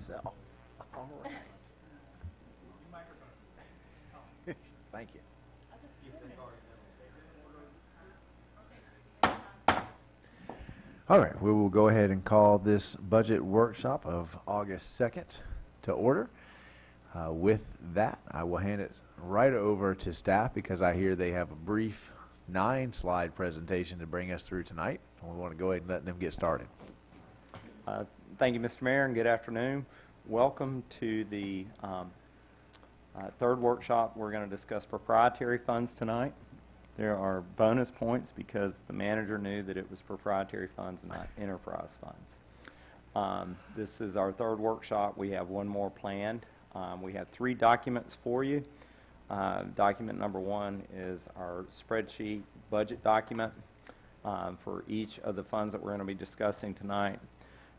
itself. All right. Thank you. All right, we will go ahead and call this budget workshop of August 2nd to order. With that, I will hand it right over to staff because I hear they have a brief 9-slide presentation to bring us through tonight. We want to go ahead and let them get started. Thank you, Mr. Mayor, and good afternoon. Welcome to the third workshop. We're going to discuss proprietary funds tonight. There are bonus points because the manager knew that it was proprietary funds and not enterprise funds. This is our third workshop. We have one more planned. We have 3 documents for you. Document number 1 is our spreadsheet budget document for each of the funds that we're going to be discussing tonight.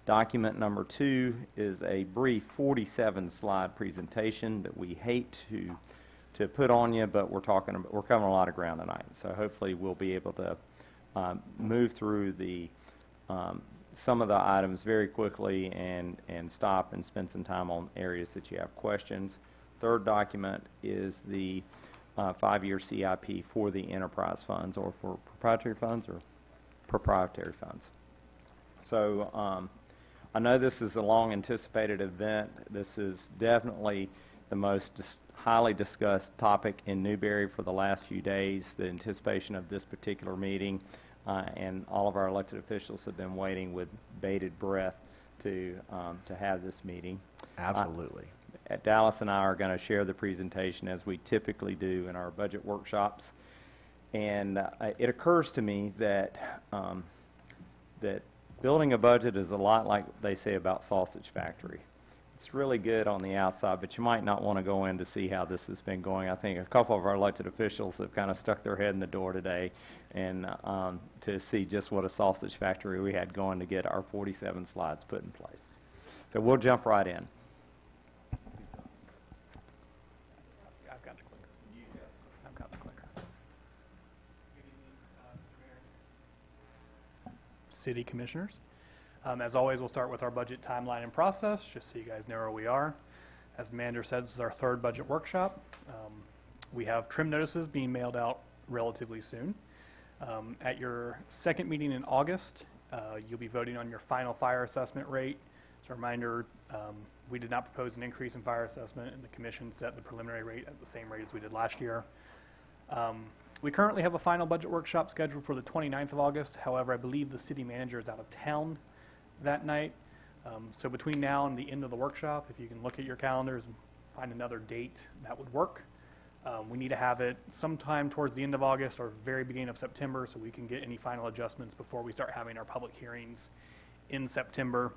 Document number 2 is a brief 47-slide presentation that we hate to put on you, but we're covering a lot of ground tonight. So hopefully we'll be able to move through some of the items very quickly and stop and spend some time on areas that you have questions. Third document is the 5-year CIP for the enterprise funds, or for proprietary funds or proprietary funds. So I know this is a long anticipated event. This is definitely the most highly discussed topic in Newberry for the last few days, the anticipation of this particular meeting, and all of our elected officials have been waiting with bated breath to have this meeting. Absolutely. Dallas and I are going to share the presentation as we typically do in our budget workshops, and it occurs to me that that building a budget is a lot like they say about sausage factory. It's really good on the outside, but you might not want to go in to see how this has been going. I think a couple of our elected officials have kind of stuck their head in the door today and to see just what a sausage factory we had going to get our 47 slides put in place. So we'll jump right in. I've got the clicker. I've got the clicker. City Commissioners. As always, we'll start with our budget timeline and process, just so you guys know where we are. As the manager said, this is our third budget workshop. We have trim notices being mailed out relatively soon. At your second meeting in August, you'll be voting on your final fire assessment rate. As a reminder, we did not propose an increase in fire assessment, and the commission set the preliminary rate at the same rate as we did last year. We currently have a final budget workshop scheduled for the 29th of August. However, I believe the city manager is out of town that night. So between now and the end of the workshop, if you can look at your calendars and find another date that would work. We need to have it sometime towards the end of August or very beginning of September so we can get any final adjustments before we start having our public hearings in September.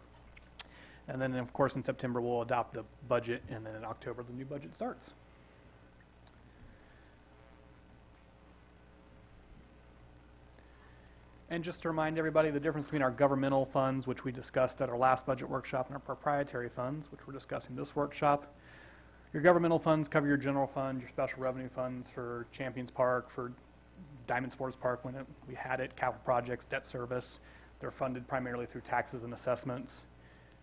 And then, of course, in September we'll adopt the budget, and then in October the new budget starts. And just to remind everybody, the difference between our governmental funds, which we discussed at our last budget workshop, and our proprietary funds, which we're discussing this workshop. Your governmental funds cover your general fund, your special revenue funds for Champions Park, for Diamond Sports Park when we had it, capital projects, debt service. They're funded primarily through taxes and assessments.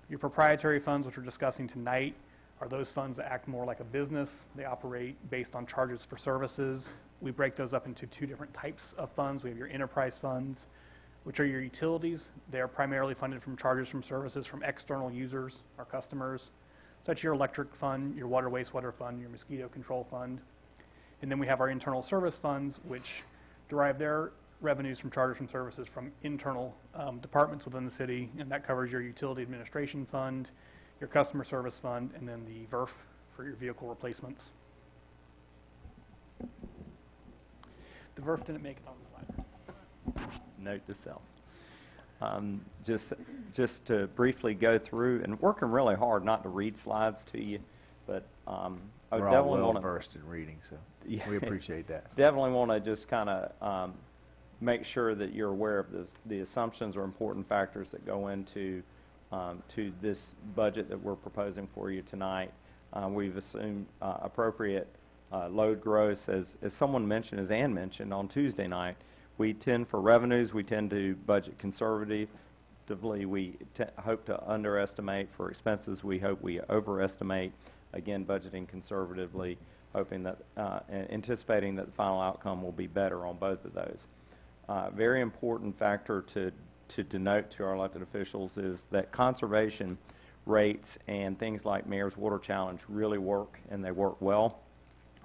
Your proprietary funds, which we're discussing tonight, are those funds that act more like a business. They operate based on charges for services. We break those up into 2 different types of funds. We have your enterprise funds, which are your utilities. They are primarily funded from charges from services from external users, our customers. So that's your electric fund, your water wastewater fund, your mosquito control fund. And then we have our internal service funds, which derive their revenues from charges from services from internal departments within the city, and that covers your utility administration fund, your customer service fund, and then the VERF for your vehicle replacements. The VERF didn't make it on the slide. Note to self. Just to briefly go through, and working really hard not to read slides to you, but I We're all well versed in reading, so yeah, we appreciate that. Definitely want to just kind of make sure that you're aware of the assumptions or important factors that go into to this budget that we're proposing for you tonight. We've assumed appropriate load growth, as someone mentioned, as Ann mentioned on Tuesday night. We tend, for revenues, we tend to budget conservative conservatively, we hope to underestimate. For expenses, we hope we overestimate. Again, budgeting conservatively, hoping that, anticipating that the final outcome will be better on both of those. Very important factor to denote to our elected officials is that conservation rates and things like Mayor's Water Challenge really work, and they work well.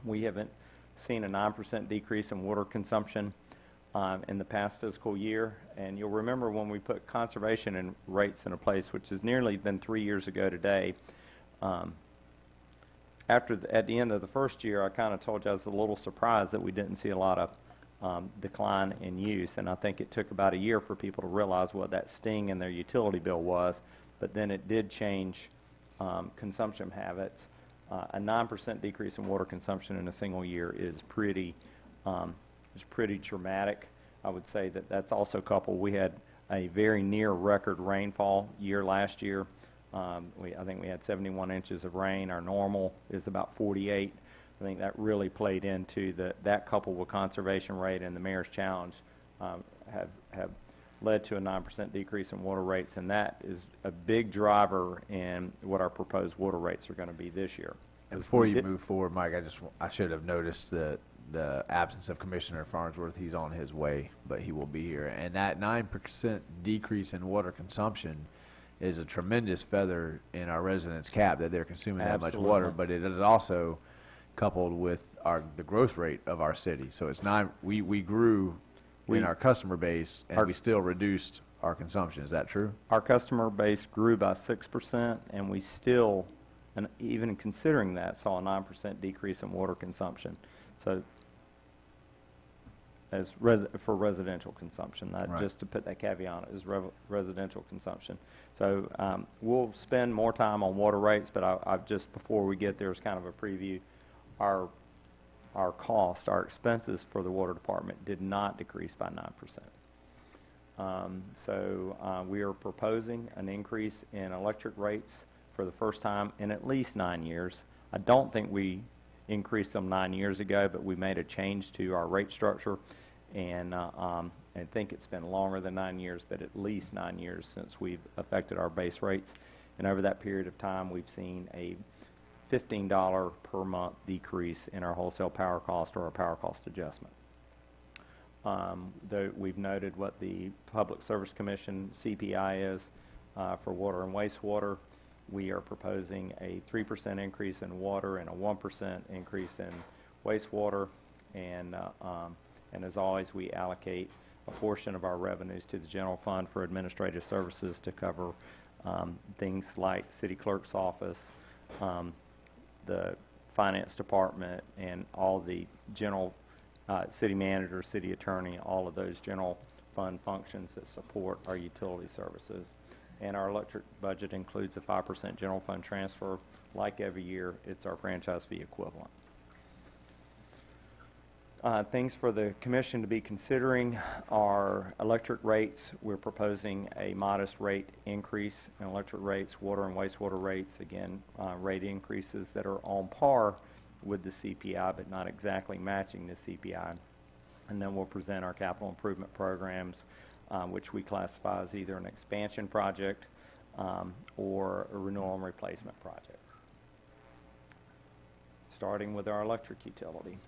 We haven't seen a 9% decrease in water consumption in the past fiscal year, and you'll remember when we put conservation and rates in a place, which has nearly been 3 years ago today. At the end of the first year, I kind of told you I was a little surprised that we didn't see a lot of decline in use, and I think it took about a year for people to realize what that sting in their utility bill was, but then it did change consumption habits. A 9% decrease in water consumption in a single year is pretty dramatic. I would say that that's also coupled. We had a very near record rainfall year last year. I think we had 71 inches of rain. Our normal is about 48. I think that really played into that coupled with conservation rate and the Mayor's Challenge have led to a 9% decrease in water rates, and that is a big driver in what our proposed water rates are going to be this year. And before you move forward, Mike, I should have noticed the absence of Commissioner Farnsworth. He's on his way, but he will be here. And that 9% decrease in water consumption is a tremendous feather in our residents' cap that they're consuming that much water, but it is also coupled with the growth rate of our city. So it's we grew in our customer base, and we still reduced our consumption. Is that true? Our customer base grew by 6%, and we still, and even considering that, saw a 9% decrease in water consumption. So for residential consumption, not just to put that caveat on it, is residential consumption. So we'll spend more time on water rates, but I've just, before we get there, as kind of a preview, our cost, our expenses for the water department did not decrease by 9%. So we are proposing an increase in electric rates for the first time in at least 9 years. I don't think we increased them 9 years ago, but we made a change to our rate structure, and I think it's been longer than 9 years, but at least 9 years since we've affected our base rates. And over that period of time, we've seen a $15 per month decrease in our wholesale power cost, or our power cost adjustment. We've noted what the Public Service Commission CPI is for water and wastewater. We are proposing a 3% increase in water and a 1% increase in wastewater, and as always, we allocate a portion of our revenues to the general fund for administrative services to cover things like city clerk's office, the finance department, and all the general city manager, city attorney, all of those general fund functions that support our utility services. And our electric budget includes a 5% general fund transfer. Like every year, it's our franchise fee equivalent. Things for the commission to be considering are electric rates. We're proposing a modest rate increase in electric rates, water and wastewater rates. Again, rate increases that are on par with the CPI, but not exactly matching the CPI. And then we'll present our capital improvement programs, which we classify as either an expansion project or a renewal and replacement project. Starting with our electric utility.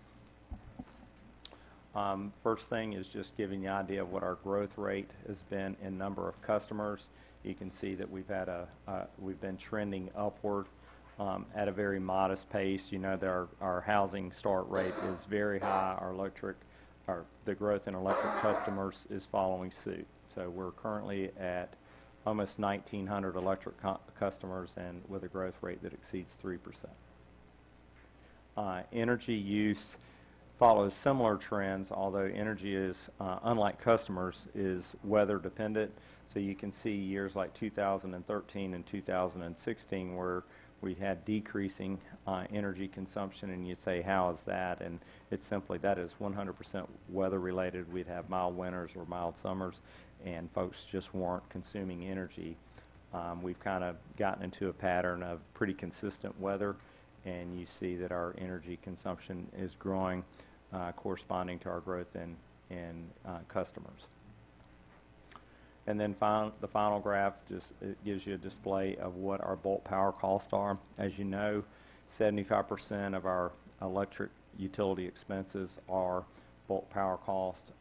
First thing is just giving the idea of what our growth rate has been in number of customers. You can see that we've been trending upward at a very modest pace. You know that our housing start rate is very high. The growth in electric customers is following suit. So we're currently at almost 1,900 electric customers, and with a growth rate that exceeds 3%. Energy use follows similar trends, although energy is, unlike customers, is weather dependent. So you can see years like 2013 and 2016 where we had decreasing energy consumption, and you say, how is that? And it's simply that is 100% weather related. We'd have mild winters or mild summers, and folks just weren't consuming energy. We've kind of gotten into a pattern of pretty consistent weather, and you see that our energy consumption is growing corresponding to our growth in customers. And then the final graph just it gives you a display of what our bulk power costs are. As you know, 75% of our electric utility expenses are bulk power cost.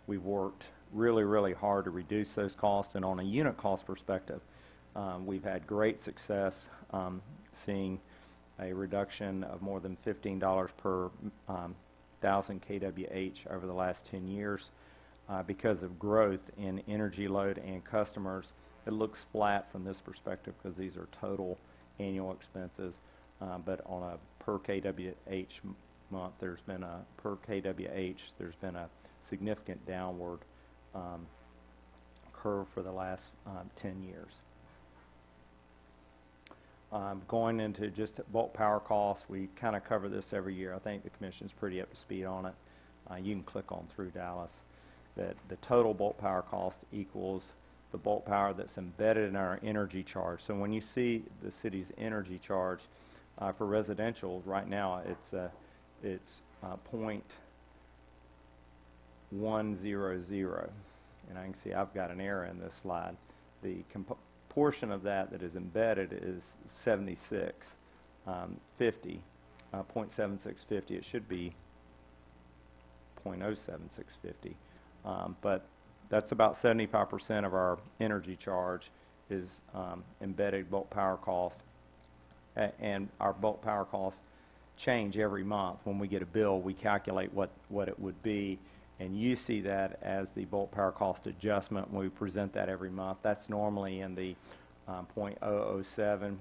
We've worked really, really hard to reduce those costs, and on a unit cost perspective, we've had great success seeing a reduction of more than $15 per 1,000 kWh over the last 10 years. Because of growth in energy load and customers, it looks flat from this perspective because these are total annual expenses. But on a per kWh month, there's been a significant downward curve for the last 10 years. Going into just bulk power costs, we kind of cover this every year. I think the Commission's pretty up to speed on it. You can click on through Dallas. That the total bulk power cost equals the bulk power that's embedded in our energy charge. So when you see the city's energy charge for residential, right now it's 0.100, and I can see I've got an error in this slide. The portion of that is embedded is 7650, 0.7650. It should be 0.07650. But that's about 75% of our energy charge is embedded bulk power cost, and our bulk power costs change every month. When we get a bill, we calculate what it would be, and you see that as the bulk power cost adjustment when we present that every month. That's normally in the 0.007.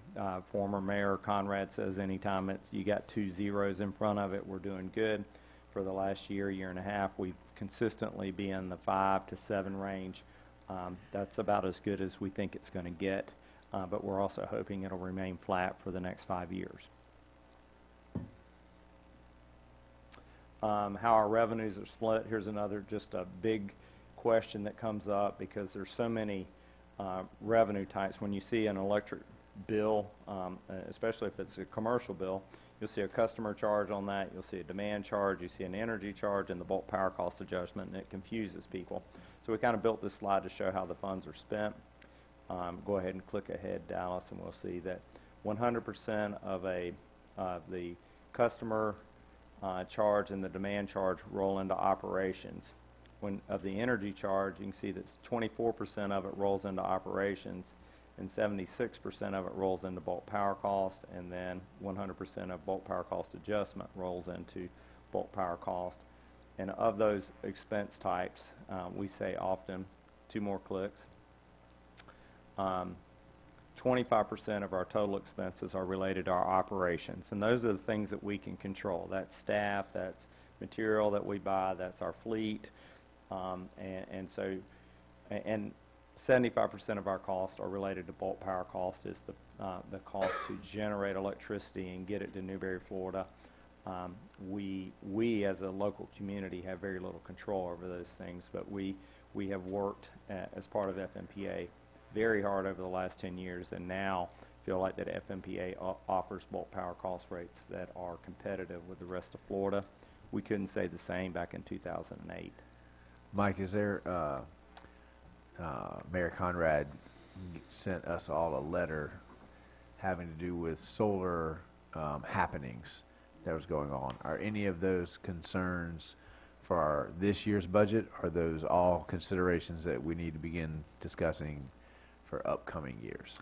Former Mayor Conrad says anytime you got 2 zeros in front of it, we're doing good. For the last year and a half, we've consistently been in the 5 to 7 range. That's about as good as we think it's going to get, but we're also hoping it'll remain flat for the next 5 years. How our revenues are split, here's another just a big question that comes up because there's so many revenue types. When you see an electric bill, especially if it's a commercial bill, you'll see a customer charge on that, you'll see a demand charge, you see an energy charge, and the bulk power cost adjustment, and it confuses people. So we kind of built this slide to show how the funds are spent. Go ahead and click ahead, Dallas, and we'll see that 100% of the customer charge and the demand charge roll into operations. Of the energy charge, you can see that 24% of it rolls into operations, and 76% of it rolls into bulk power cost, and then 100% of bulk power cost adjustment rolls into bulk power cost. And of those expense types, we say often, 2 more clicks, 25% of our total expenses are related to our operations, and those are the things that we can control. That's staff, that's material that we buy, that's our fleet, and 75% of our costs are related to bulk power cost. Is the cost to generate electricity and get it to Newberry, Florida. We as a local community have very little control over those things, but we have worked as part of FMPA very hard over the last 10 years, and now feel like that FMPA offers bulk power cost rates that are competitive with the rest of Florida. We couldn't say the same back in 2008. Mike, is there, Mayor Conrad sent us all a letter having to do with solar happenings that was going on. Are any of those concerns for this year's budget? Are those all considerations that we need to begin discussing for upcoming years?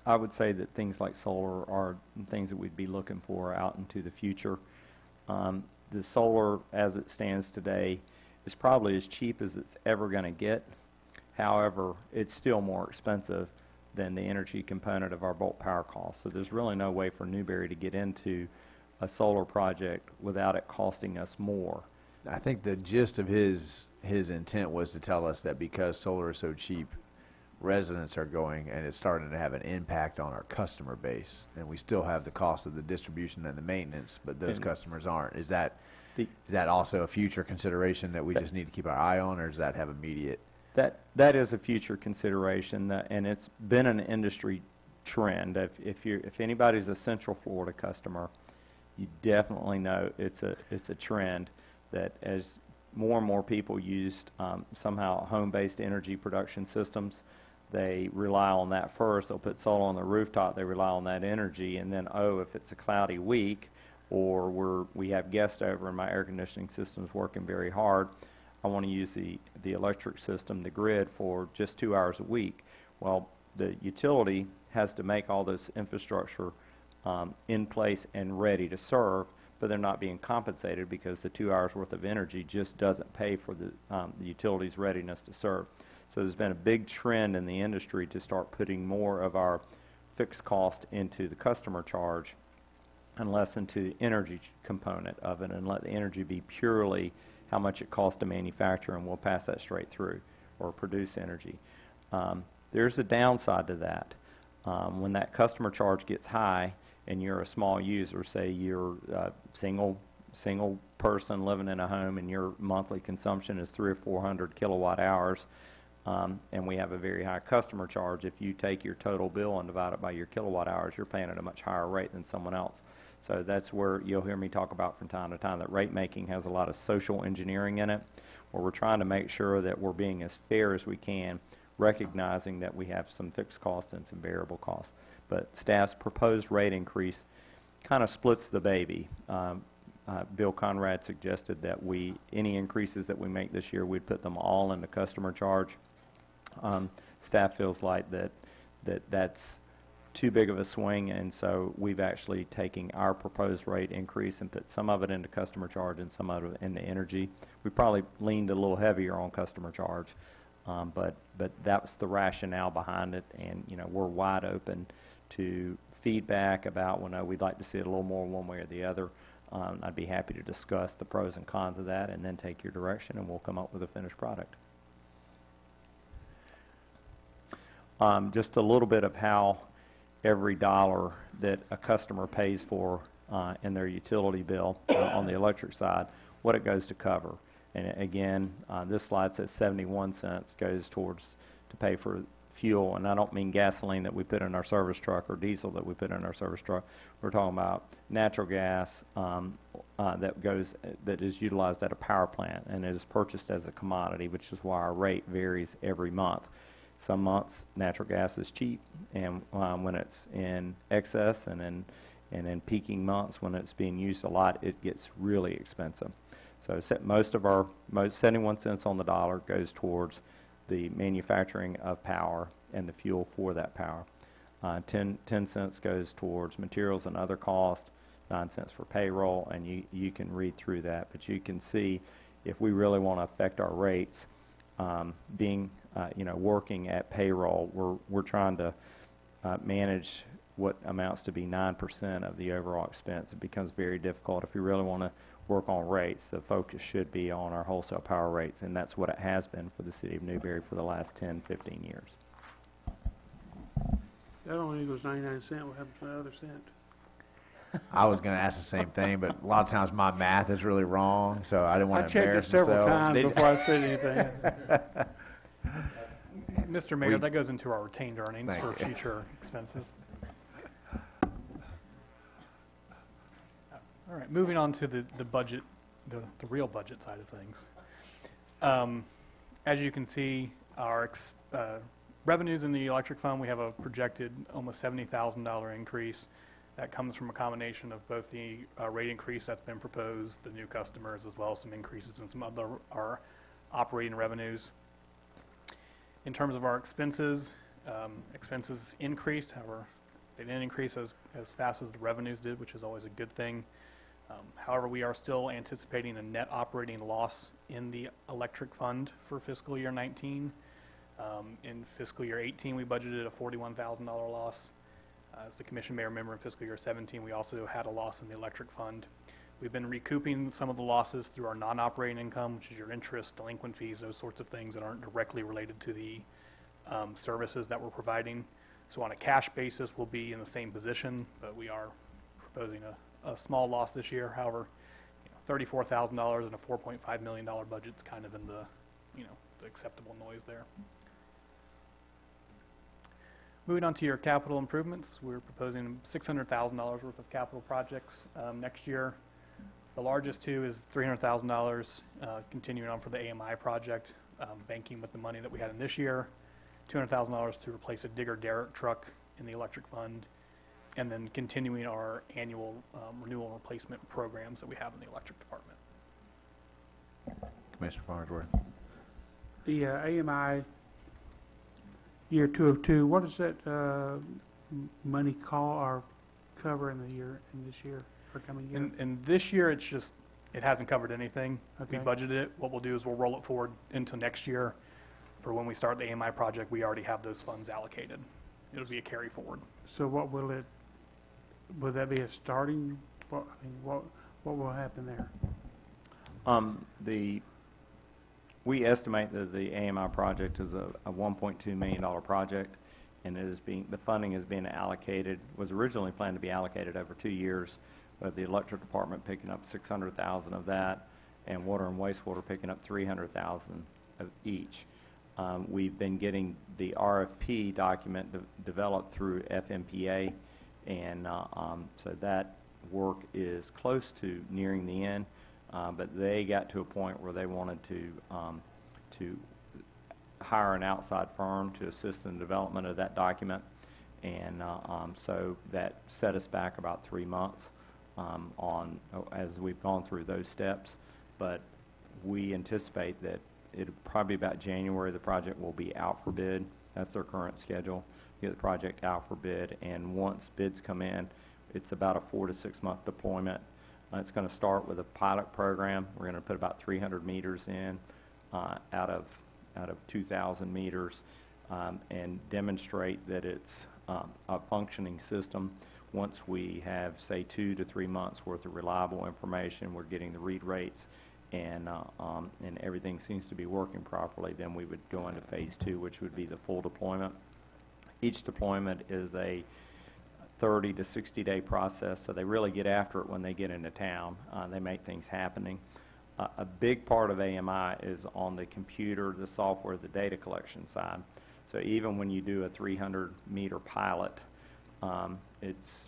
I would say that things like solar are things that we'd be looking for out into the future. The solar, as it stands today, is probably as cheap as it's ever going to get. However, it's still more expensive than the energy component of our bulk power costs. So there's really no way for Newberry to get into a solar project without it costing us more. I think the gist of his intent was to tell us that because solar is so cheap, residents are going, and it's starting to have an impact on our customer base, and we still have the cost of the distribution and the maintenance, but those customers aren't. Is that also a future consideration that we just need to keep our eye on, or does that have immediate? That is a future consideration, and it's been an industry trend. If anybody's a Central Florida customer, you definitely know it's a trend that as more and more people used somehow home-based energy production systems. They rely on that first. They'll put solar on the rooftop. They rely on that energy, and then, oh, if it's a cloudy week or we have guests over and my air conditioning system's working very hard, I want to use the electric system, the grid, for just 2 hours a week. Well, the utility has to make all this infrastructure in place and ready to serve, but they're not being compensated because the 2 hours worth of energy just doesn't pay for the utility's readiness to serve. So there's been a big trend in the industry to start putting more of our fixed cost into the customer charge and less into the energy component of it, and let the energy be purely how much it costs to manufacture, and we'll pass that straight through, or produce energy. There's a downside to that. When that customer charge gets high and you're a small user, say you're a single person living in a home and your monthly consumption is 300 or 400 kilowatt hours, and we have a very high customer charge, if you take your total bill and divide it by your kilowatt hours, you're paying at a much higher rate than someone else. So that's where you'll hear me talk about from time to time that rate making has a lot of social engineering in it, where we're trying to make sure that we're being as fair as we can, recognizing that we have some fixed costs and some variable costs. But staff's proposed rate increase kind of splits the baby. Bill Conrad suggested that any increases that we make this year, we'd put them all in the customer charge. Staff feels like that's too big of a swing, and so we've actually taken our proposed rate increase and put some of it into customer charge and some of it into energy. We probably leaned a little heavier on customer charge, but that's the rationale behind it, and we're wide open to feedback about we'd like to see it a little more one way or the other. I'd be happy to discuss the pros and cons of that and then take your direction, and we'll come up with a finished product. Just a little bit of how every dollar that a customer pays for in their utility bill on the electric side, what it goes to cover. And again, this slide says 71 cents goes towards to pay for fuel, and I don't mean gasoline that we put in our service truck or diesel that we put in our service truck. We're talking about natural gas that is utilized at a power plant, and it is purchased as a commodity, which is why our rate varies every month. Some months natural gas is cheap, and when it's in excess and in peaking months when it's being used a lot, it gets really expensive. So most 71 cents on the dollar goes towards the manufacturing of power and the fuel for that power. 10 cents goes towards materials and other costs, 9 cents for payroll, and you can read through that. But you can see if we really want to affect our rates, working at payroll, we're trying to manage what amounts to be 9% of the overall expense. It becomes very difficult. If you really want to work on rates, the focus should be on our wholesale power rates, and that's what it has been for the city of Newberry for the last 10, 15 years. That only equals 99 cents. What happens to the other cent? I was going to ask the same thing, but a lot of times my math is really wrong, so I didn't want to embarrass myself. I checked it several times before I said anything. Mr. Mayor, that goes into our retained earnings for future expenses. All right, moving on to the budget, the real budget side of things. As you can see, our revenues in the electric fund, we have a projected almost $70,000 increase. That comes from a combination of both the rate increase that's been proposed, the new customers, as well as some increases in some other our operating revenues. In terms of our expenses, expenses increased. However, they didn't increase as fast as the revenues did, which is always a good thing. However, we are still anticipating a net operating loss in the electric fund for fiscal year 19. In fiscal year 18, we budgeted a $41,000 loss. As the commission may remember, in fiscal year 17, we also had a loss in the electric fund. We've been recouping some of the losses through our non-operating income, which is your interest, delinquent fees, those sorts of things that aren't directly related to the services that we're providing. So on a cash basis, we'll be in the same position, but we are proposing a small loss this year. However, $34,000 and a $4.5 million budget is kind of in the, the acceptable noise there. Moving on to your capital improvements, we're proposing $600,000 worth of capital projects next year. The largest two is $300,000, continuing on for the AMI project, banking with the money that we had in this year, $200,000 to replace a digger derrick truck in the electric fund, and then continuing our annual renewal and replacement programs that we have in the electric department. Commissioner Farnsworth. The AMI year 2 of 2, what does that money call or cover in this year, for coming year? And this year, it hasn't covered anything. We Okay. budgeted it. What we'll do is we'll roll it forward into next year. For when we start the AMI project, we already have those funds allocated. It'll be a carry forward. So what will that be a starting, what will happen there? We estimate that the AMI project is a $1.2 million project, and the funding is being allocated, was originally planned to be allocated over 2 years, but the electric department picking up $600,000 of that, and water and wastewater picking up $300,000 of each. We've been getting the RFP document developed through FMPA, and so that work is close to nearing the end. But they got to a point where they wanted to hire an outside firm to assist in the development of that document, and so that set us back about 3 months as we've gone through those steps. But we anticipate that it'll probably about January the project will be out for bid. That's their current schedule. Get the project out for bid, and once bids come in, it's about a 4 to 6 month deployment. It's going to start with a pilot program. We're going to put about 300 meters in out of 2,000 meters and demonstrate that it's a functioning system. Once we have, say, 2 to 3 months worth of reliable information, we're getting the read rates, and everything seems to be working properly, then we would go into phase 2, which would be the full deployment. Each deployment is a 30 to 60 day process, so they really get after it when they get into town. They make things happening. A big part of AMI is on the computer, the software, the data collection side. So even when you do a 300 meter pilot, it's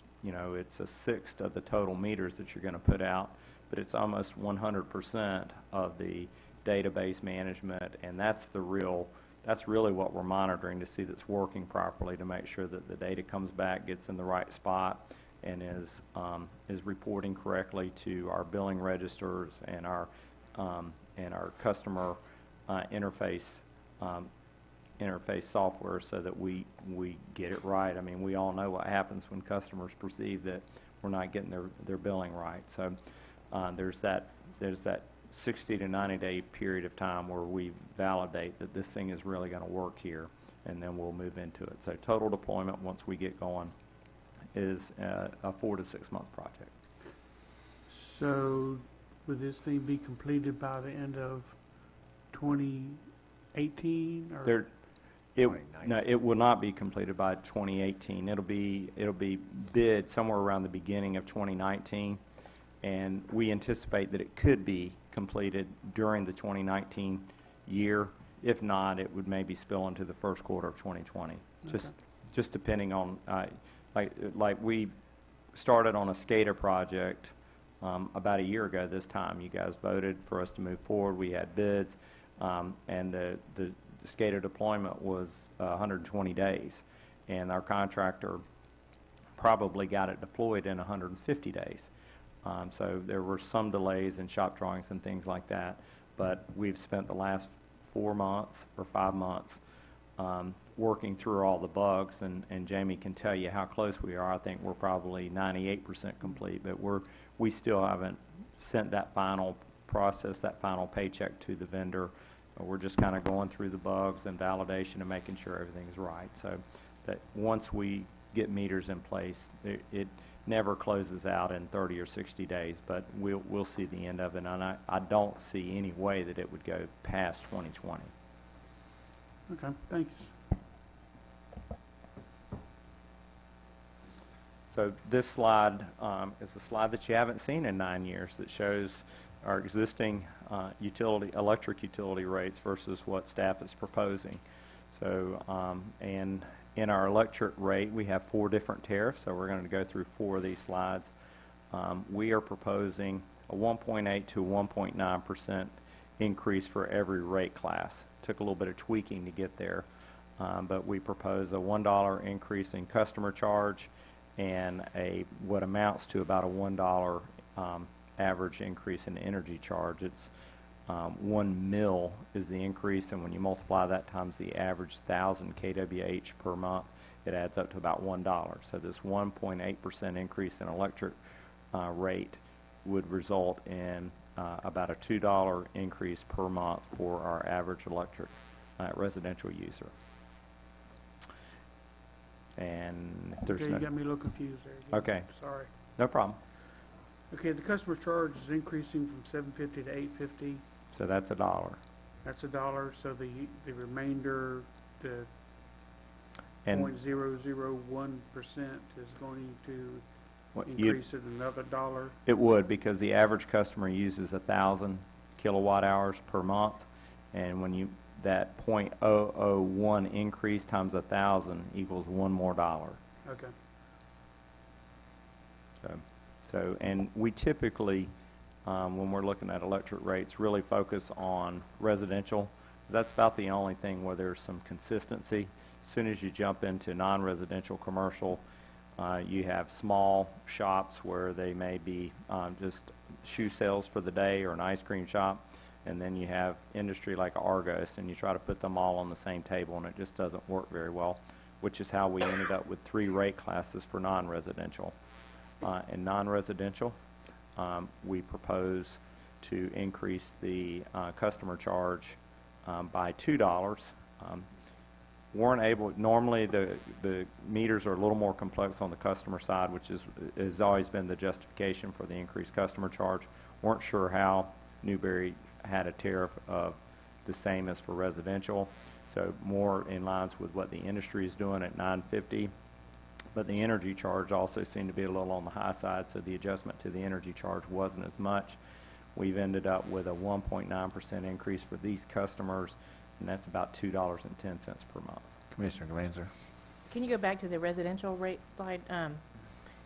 a sixth of the total meters that you're going to put out, but it's almost 100% of the database management, and that's really what we're monitoring to see that's working properly, to make sure that the data comes back, gets in the right spot, and is reporting correctly to our billing registers and our customer interface software, so that we get it right. I mean, we all know what happens when customers perceive that we're not getting their billing right. So there's that 60 to 90 day period of time where we validate that this thing is really going to work here, and then we'll move into it. So total deployment, once we get going, is a 4 to 6 month project. So would this thing be completed by the end of 2018? Or? No, it will not be completed by 2018. It'll be bid somewhere around the beginning of 2019, and we anticipate that it could be completed during the 2019 year. If not, it would maybe spill into the first quarter of 2020. Okay. Just depending on like we started on a SCADA project about a year ago this time. You guys voted for us to move forward. We had bids, and the SCADA deployment was 120 days, and our contractor probably got it deployed in 150 days. So there were some delays in shop drawings and things like that, but we've spent the last 4 months or 5 months working through all the bugs, and Jamie can tell you how close we are. I think we're probably 98% complete, but we still haven't sent that final process, that final paycheck to the vendor. We're just kind of going through the bugs and validation and making sure everything's right. So that once we get meters in place, it never closes out in 30 or 60 days, but we'll see the end of it, and I don't see any way that it would go past 2020. Okay, thanks. So this slide is a slide that you haven't seen in 9 years, that shows our existing electric utility rates versus what staff is proposing. So and in our electric rate, we have 4 different tariffs, so we're going to go through 4 of these slides. We are proposing a 1.8 to 1.9% increase for every rate class. Took a little bit of tweaking to get there, but we propose a $1 increase in customer charge and what amounts to about a $1 average increase in energy charge. It's 1 mil is the increase, and when you multiply that times the average 1,000 kWh per month, it adds up to about $1. So this 1.8% increase in electric rate would result in about a $2 increase per month for our average electric residential user. And if there's Okay, you got me a little confused there. Okay. Sorry. No problem. Okay, the customer charge is increasing from $7.50 to $8.50. So that's $1. That's $1, so the remainder, the And 0.001% is going to what you- increase it another $1. It would, because the average customer uses 1,000 kilowatt hours per month, and when you that .001 increase times 1,000 equals $1 more. Okay. So, and we typically, when we're looking at electric rates, really focus on residential. That's about the only thing where there's some consistency. As soon as you jump into non-residential commercial, you have small shops where they may be just shoe sales for the day or an ice cream shop, and then you have industry like Argos, and you try to put them all on the same table, and it just doesn't work very well, which is how we ended up with 3 rate classes for non-residential. In non-residential, we propose to increase the customer charge by $2. Weren't able, normally the meters are a little more complex on the customer side, which has always been the justification for the increased customer charge. Weren't sure how Newberry had a tariff of the same as for residential, so more in lines with what the industry is doing at $9.50. But the energy charge also seemed to be a little on the high side, so the adjustment to the energy charge wasn't as much. We've ended up with a 1.9% increase for these customers, and that's about $2.10 per month. Commissioner Glanzer. Can you go back to the residential rate slide?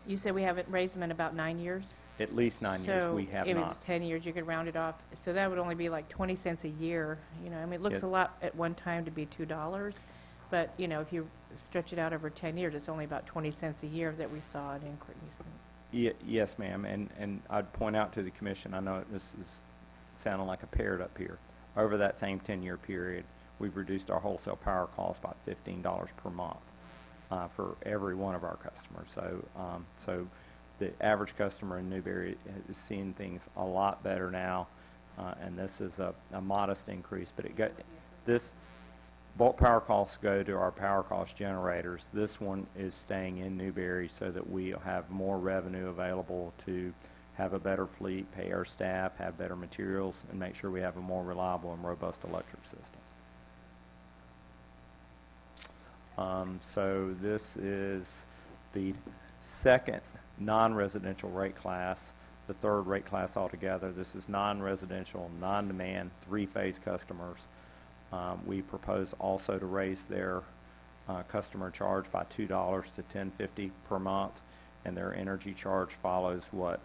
You said we haven't raised them in about 9 years? At least 9 years, we have So if it not. was 10 years, you could round it off. So that would only be like 20 cents a year. You know, I mean, it looks Yes. a lot at one time to be $2, but, you know, if you stretch it out over 10 years, it's only about 20 cents a year that we saw an increase. Yes, ma'am, and I'd point out to the commission, I know this is sounding like a parrot up here. Over that same 10-year period, we've reduced our wholesale power cost by $15 per month for every one of our customers. So the average customer in Newberry is seeing things a lot better now, and this is a modest increase. But this bulk power costs go to our power cost generators. This one is staying in Newberry so that we have more revenue available to have a better fleet, pay our staff, have better materials, and make sure we have a more reliable and robust electric system. So this is the second non-residential rate class, the third rate class altogether. This is non-residential, non-demand, 3-phase customers. We propose also to raise their customer charge by $2 to $10.50 per month, and their energy charge follows what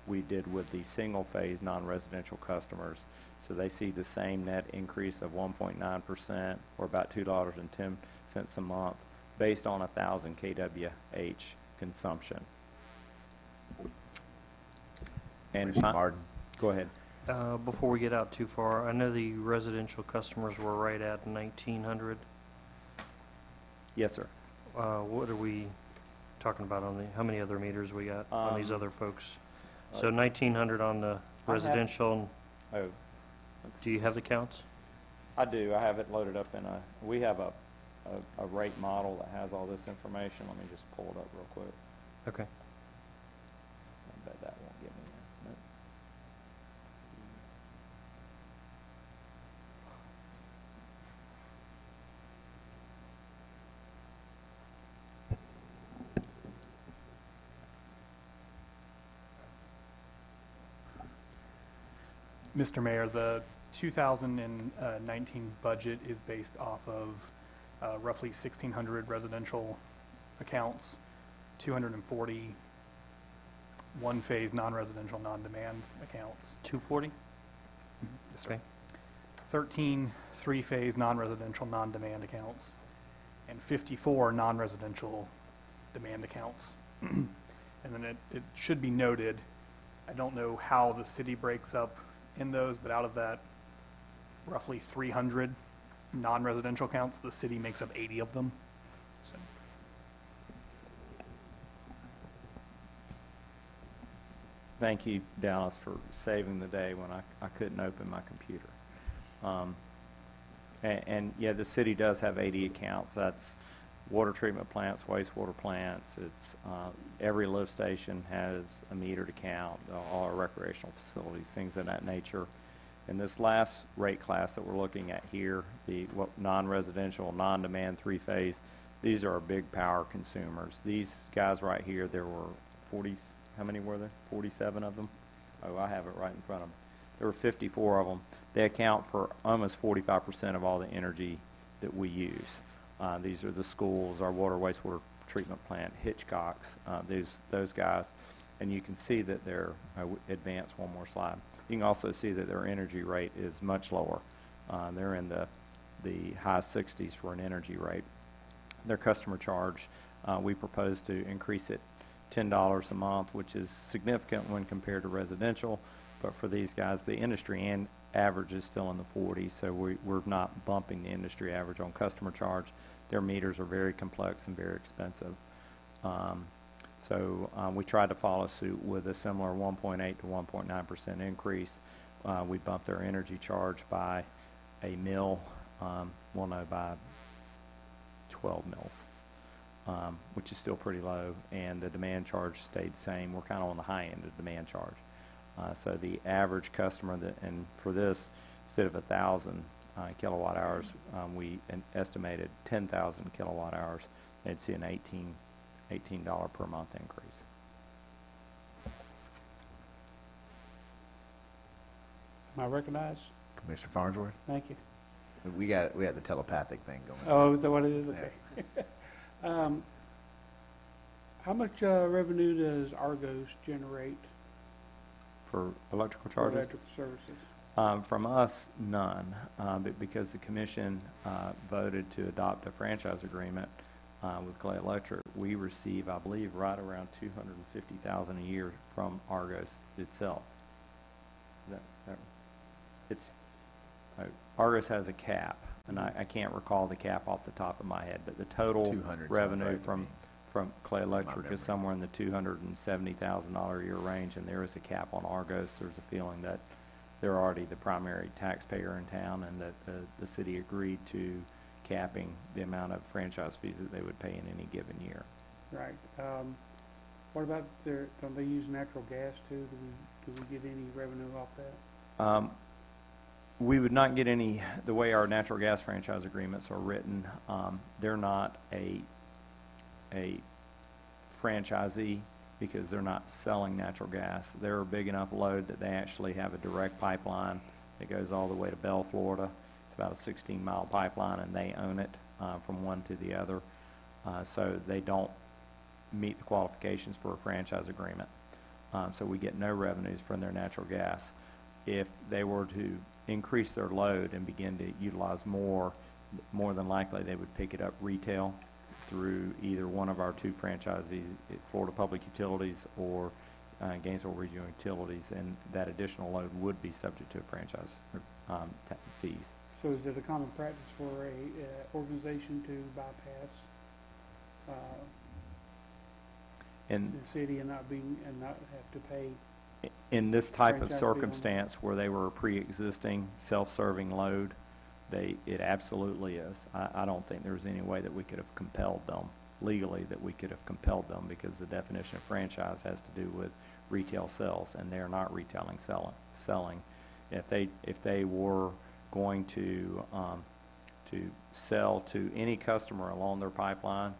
we did with the single-phase non-residential customers. So they see the same net increase of 1.9%, or about $2.10 a month, based on 1,000 kWh consumption. And Commissioner Martin. go ahead. Before we get out too far, I know the residential customers were right at 1,900. Yes, sir. What are we talking about on how many other meters we got on these other folks? So 1,900 on the residential. Oh, Do you have the counts? I do. I have it loaded up in we have a rate model that has all this information. Let me just pull it up real quick. Okay. I bet that won't get me there. Nope. Mr. Mayor, the 2019 budget is based off of roughly 1,600 residential accounts, 240 one-phase non-residential, non-demand accounts. 240? Yes, sir. Okay. 13 three-phase non-residential, non-demand accounts, and 54 non-residential demand accounts. And then it should be noted, I don't know how the city breaks up in those, but out of that roughly 300 non-residential accounts, the city makes up 80 of them. So, Thank you, Dallas, for saving the day when I couldn't open my computer. And yeah, the city does have 80 accounts. That's water treatment plants, wastewater plants. It's every lift station has a metered account, all our recreational facilities, things of that nature. In this last rate class that we're looking at here, the non-residential, non-demand three-phase, these are our big power consumers. These guys right here, there were 40, how many were there? 47 of them? Oh, I have it right in front of me. There were 54 of them. They account for almost 45% of all the energy that we use. These are the schools, our water, wastewater treatment plant, Hitchcock's, those guys. And you can see that their, advance one more slide. You can also see that their energy rate is much lower. They're in the high 60s for an energy rate. Their customer charge, we propose to increase it $10 a month, which is significant when compared to residential. But for these guys, the industry and average is still in the 40s, so we're not bumping the industry average on customer charge. Their meters are very complex and very expensive. We tried to follow suit with a similar 1.8 to 1.9% increase. We bumped their energy charge by a mil, by 12 mils, which is still pretty low, and the demand charge stayed the same. We're kind of on the high end of demand charge. So the average customer, and for this, instead of 1,000 kilowatt hours, we estimated 10,000 kilowatt hours. They'd see an $18 per month increase. Am I recognized? Commissioner Farnsworth? Thank you. We got the telepathic thing going. Oh, is that what it is? Okay. How much revenue does Argos generate For electrical for charges? electrical services? From us, none, but because the commission voted to adopt a franchise agreement with Clay Electric, we receive, I believe, right around $250,000 a year from Argos itself. Argos has a cap, and I can't recall the cap off the top of my head, but the total 200 revenue sounds right to me. from Clay Electric memory. is somewhere in the $270,000 a year range, and there is a cap on Argos. There's a feeling that they're already the primary taxpayer in town, and that the city agreed to capping the amount of franchise fees that they would pay in any given year. Right. What about don't they use natural gas too? Do we get any revenue off that? We would not get any, the way our natural gas franchise agreements are written, they're not a franchisee because they're not selling natural gas. They're a big enough load that they actually have a direct pipeline that goes all the way to Bell, Florida. It's about a 16-mile pipeline, and they own it from one to the other. So they don't meet the qualifications for a franchise agreement. So we get no revenues from their natural gas. If they were to increase their load and begin to utilize more than likely they would pick it up retail through either one of our two franchisees, Florida Public Utilities or Gainesville Regional Utilities, and that additional load would be subject to a franchise fees. So is it a common practice for a organization to bypass And the city and not have to pay? in this type of Franchise fee on that? circumstance where they were a pre-existing self-serving load, it absolutely is. I don't think there's any way that we could have compelled them legally, that we could have compelled them, because the definition of franchise has to do with retail sales, and they're not retailing selling. If they were going to sell to any customer along their pipeline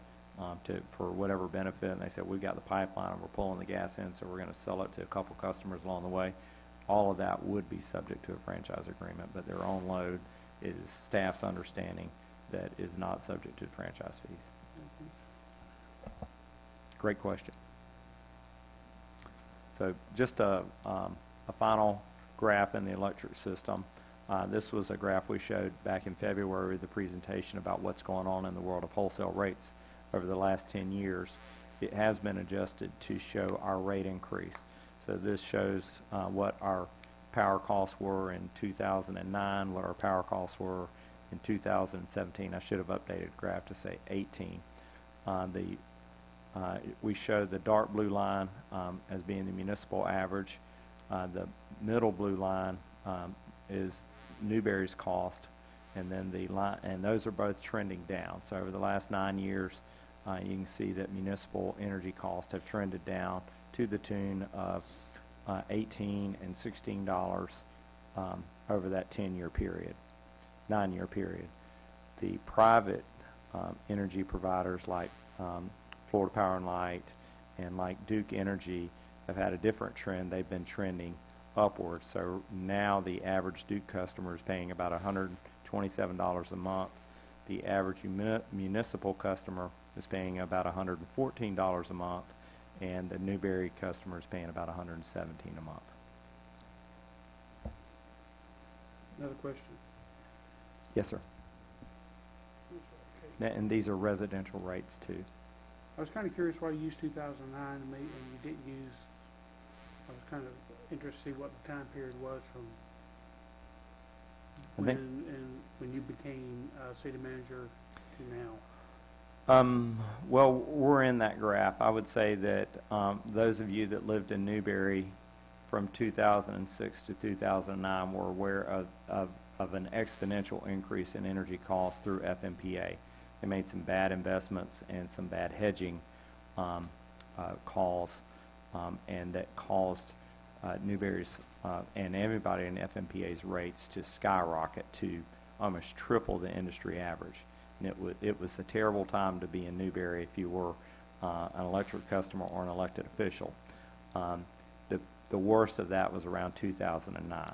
for whatever benefit, and they said, we've got the pipeline and we're pulling the gas in, so we're going to sell it to a couple customers along the way, all of that would be subject to a franchise agreement. But their own load is staff's understanding that is not subject to franchise fees. Great question. So just a final graph in the electric system. This was a graph we showed back in February of the presentation about what's going on in the world of wholesale rates over the last 10 years. It has been adjusted to show our rate increase. So this shows what our power costs were in 2009, what our power costs were in 2017. I should have updated the graph to say 18. We show the dark blue line as being the municipal average. The middle blue line is Newberry's cost, and then the line, and those are both trending down. So over the last 9 years, you can see that municipal energy costs have trended down to the tune of $18 and $16 over that 10-year period, 9-year period. The private energy providers like Florida Power and Light and like Duke Energy have had a different trend. They've been trending upwards. So now the average Duke customer is paying about $127 a month. The average municipal customer is paying about $114 a month, and the Newberry customer is paying about $117 a month. Another question. Yes, sir. And these are residential rates too. I was kind of curious why you used 2009 and you didn't use, I was kind of interested to see what the time period was from when you became city manager to now. Well, we're in that graph. I would say that those of you that lived in Newberry from 2006 to 2009 were aware of an exponential increase in energy costs through FMPA. They made some bad investments and some bad hedging calls, and that caused Newberry's and everybody in FMPA's rates to skyrocket to almost triple the industry average. And it was a terrible time to be in Newberry if you were an electric customer or an elected official. The worst of that was around 2009.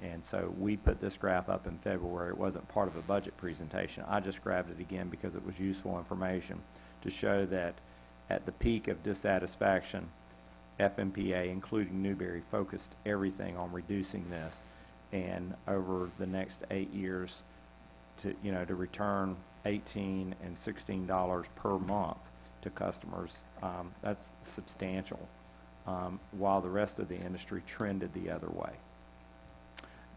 And so we put this graph up in February. It wasn't part of a budget presentation. I just grabbed it again because it was useful information to show that at the peak of dissatisfaction, FMPA, including Newberry, focused everything on reducing this. And over the next 8 years, to return $18 and $16 per month to customers, that's substantial, while the rest of the industry trended the other way.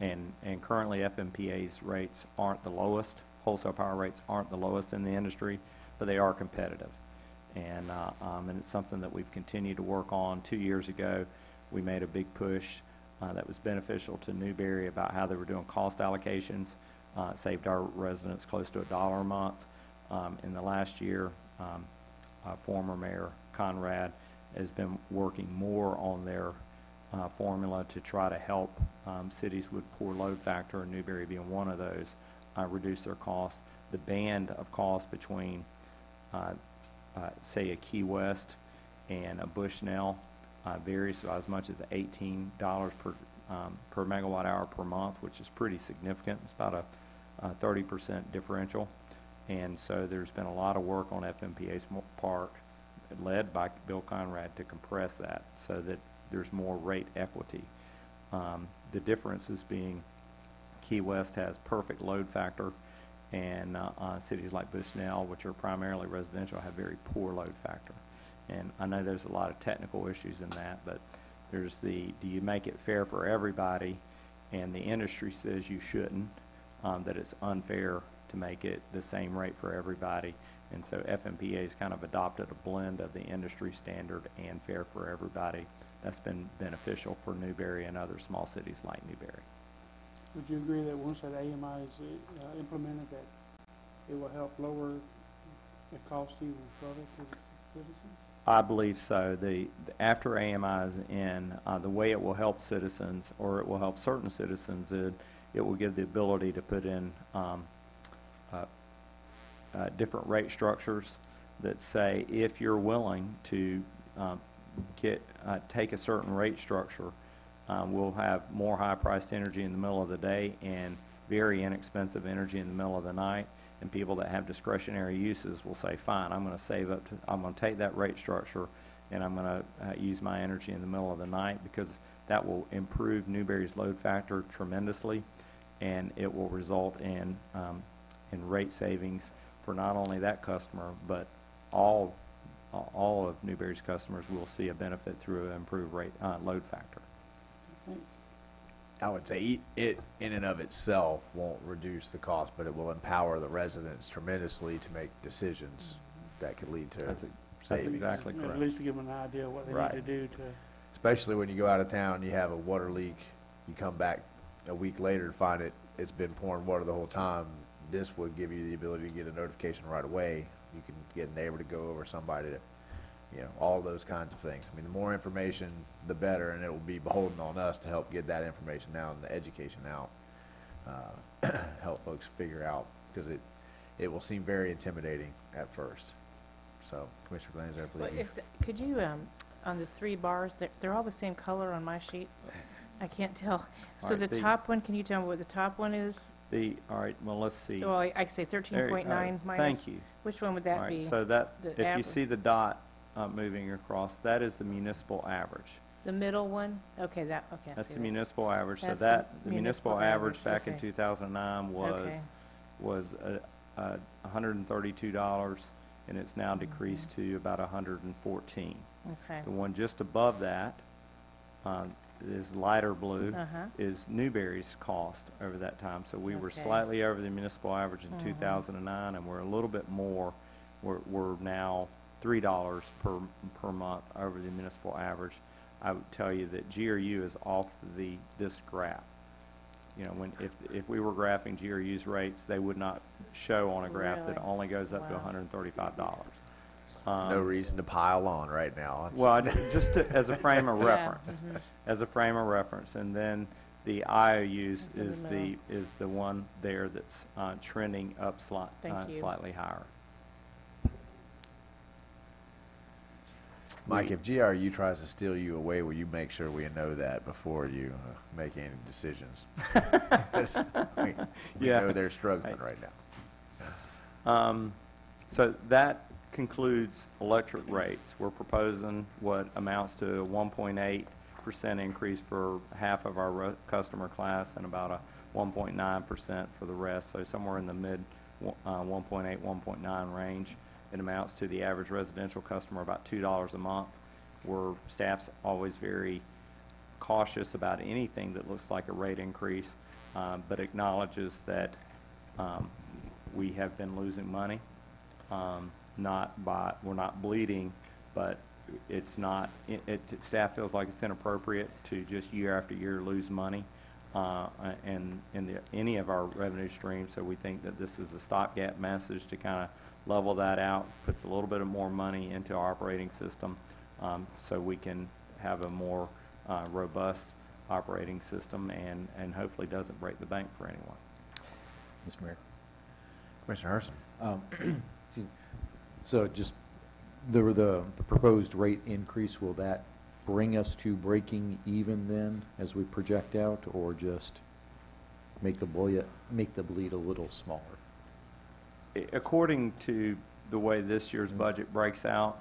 And currently FMPA's rates aren't the lowest, wholesale power rates aren't the lowest in the industry, but they are competitive. And it's something that we've continued to work on. 2 years ago, we made a big push that was beneficial to Newberry about how they were doing cost allocations. It saved our residents close to $1 a month. In the last year, former Mayor Conrad has been working more on their formula to try to help cities with poor load factor, and Newberry being one of those, reduce their costs. The band of cost between, say, a Key West and a Bushnell varies as much as $18 per megawatt hour per month, which is pretty significant. It's about a 30% differential. And so there's been a lot of work on FMPA's part, led by Bill Conrad, to compress that so that there's more rate equity. The differences being Key West has perfect load factor, and cities like Bushnell, which are primarily residential, have very poor load factor. And I know there's a lot of technical issues in that, but there's do you make it fair for everybody? And the industry says you shouldn't, that it's unfair to make it the same rate for everybody. And so FMPA has kind of adopted a blend of the industry standard and fair for everybody. That's been beneficial for Newberry and other small cities like Newberry. Would you agree that once that AMI is implemented, that it will help lower the cost even further to the citizens? I believe so. After AMI is in, the way it will help citizens, or it will help certain citizens, it will give the ability to put in different rate structures that say if you're willing to take a certain rate structure, we'll have more high-priced energy in the middle of the day and very inexpensive energy in the middle of the night. And people that have discretionary uses will say, fine, I'm going to save up to, I'm going to take that rate structure and I'm going to use my energy in the middle of the night, because that will improve Newberry's load factor tremendously, and it will result in rate savings for not only that customer, but all of Newberry's customers will see a benefit through an improved load factor. I would say it in and of itself won't reduce the cost, but it will empower the residents tremendously to make decisions that could lead to That's savings. exactly At correct. least to give them an idea of what they Right. need to do to, Especially when you go out of town, you have a water leak, you come back a week later to find it's been pouring water the whole time. This would give you the ability to get a notification right away. You can get a neighbor to go over, somebody to, all those kinds of things. I mean, the more information, the better, and it will be beholden on us to help get that information out and the education out, help folks figure out, because it will seem very intimidating at first. So, Commissioner Glanzer, I Well, believe. could you, on the 3 bars, they're all the same color on my sheet? I can't tell. All So right, the top one, can you tell me what the top one is? All right, well, let's see. Well, I could say There you 13.9 go. minus. Thank you. Which one would All that right, be? so that, The if you average. see the dot moving across, that is the municipal average. The middle one? Okay, okay. I That's see the that. municipal average. So That's the that, the municipal municipal average average, back in okay. 2009 Okay. was $132, and it's now decreased to about 114. Okay. The one just above that is lighter blue, Uh-huh. is Newberry's cost over that time. So we were Okay. slightly over the municipal average in Mhm. 2009, and we're a little bit more. We're now $3 per month over the municipal average. I would tell you that GRU is off this graph. If we were graphing GRU's rates, they would not show on a graph that Really? only goes up to Wow. $135. No reason to pile on right now. Well, as a frame of Yeah, reference, mhm. as a frame of reference, and then the IOUs It's in is the the one there that's trending up Thank you. slightly higher. Mike, if GRU tries to steal you away, will you make sure we know that before you make any decisions? we Yeah. know they're struggling right now. So that concludes electric rates. We're proposing what amounts to a 1.8% increase for half of our customer class and about a 1.9% for the rest, so somewhere in the mid 1.8, 1.9 range. It amounts to the average residential customer about $2 a month. Staff's always very cautious about anything that looks like a rate increase, but acknowledges that we have been losing money. We're not bleeding, but it's not. Staff feels like it's inappropriate to just year after year lose money in any of our revenue streams. So we think that this is a stopgap message to kind of level that out, puts a little bit of more money into our operating system, so we can have a more robust operating system and hopefully doesn't break the bank for anyone. Mr. Mayor. Commissioner Herson. Excuse me. So just, the proposed rate increase, will that bring us to breaking even then as we project out, or just make the bleed a little smaller? According to the way this year's budget breaks out,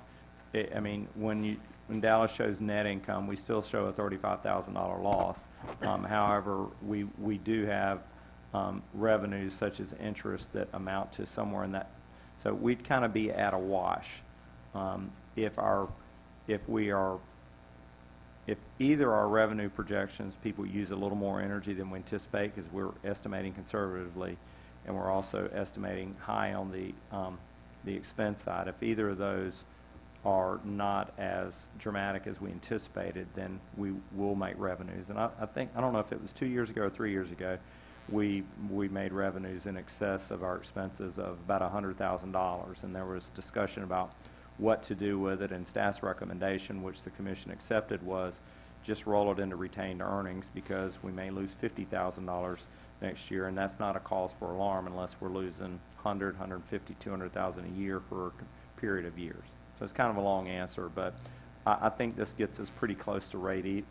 when Dallas shows net income, we still show a $35,000 loss. However, we do have revenues such as interest that amount to somewhere in that. So we'd kind of be at a wash. If either our revenue projections, people use a little more energy than we anticipate because we're estimating conservatively, and we're also estimating high on the expense side. If either of those are not as dramatic as we anticipated, then we will make revenues. And I don't know if it was 2 years ago or 3 years ago, we made revenues in excess of our expenses of about $100,000, and there was discussion about what to do with it, and staff's recommendation, which the commission accepted, was just roll it into retained earnings, because we may lose $50,000 next year, and that's not a cause for alarm unless we're losing 100, 150, 200,000 a year for a period of years. So it's kind of a long answer, but I think this gets us pretty close to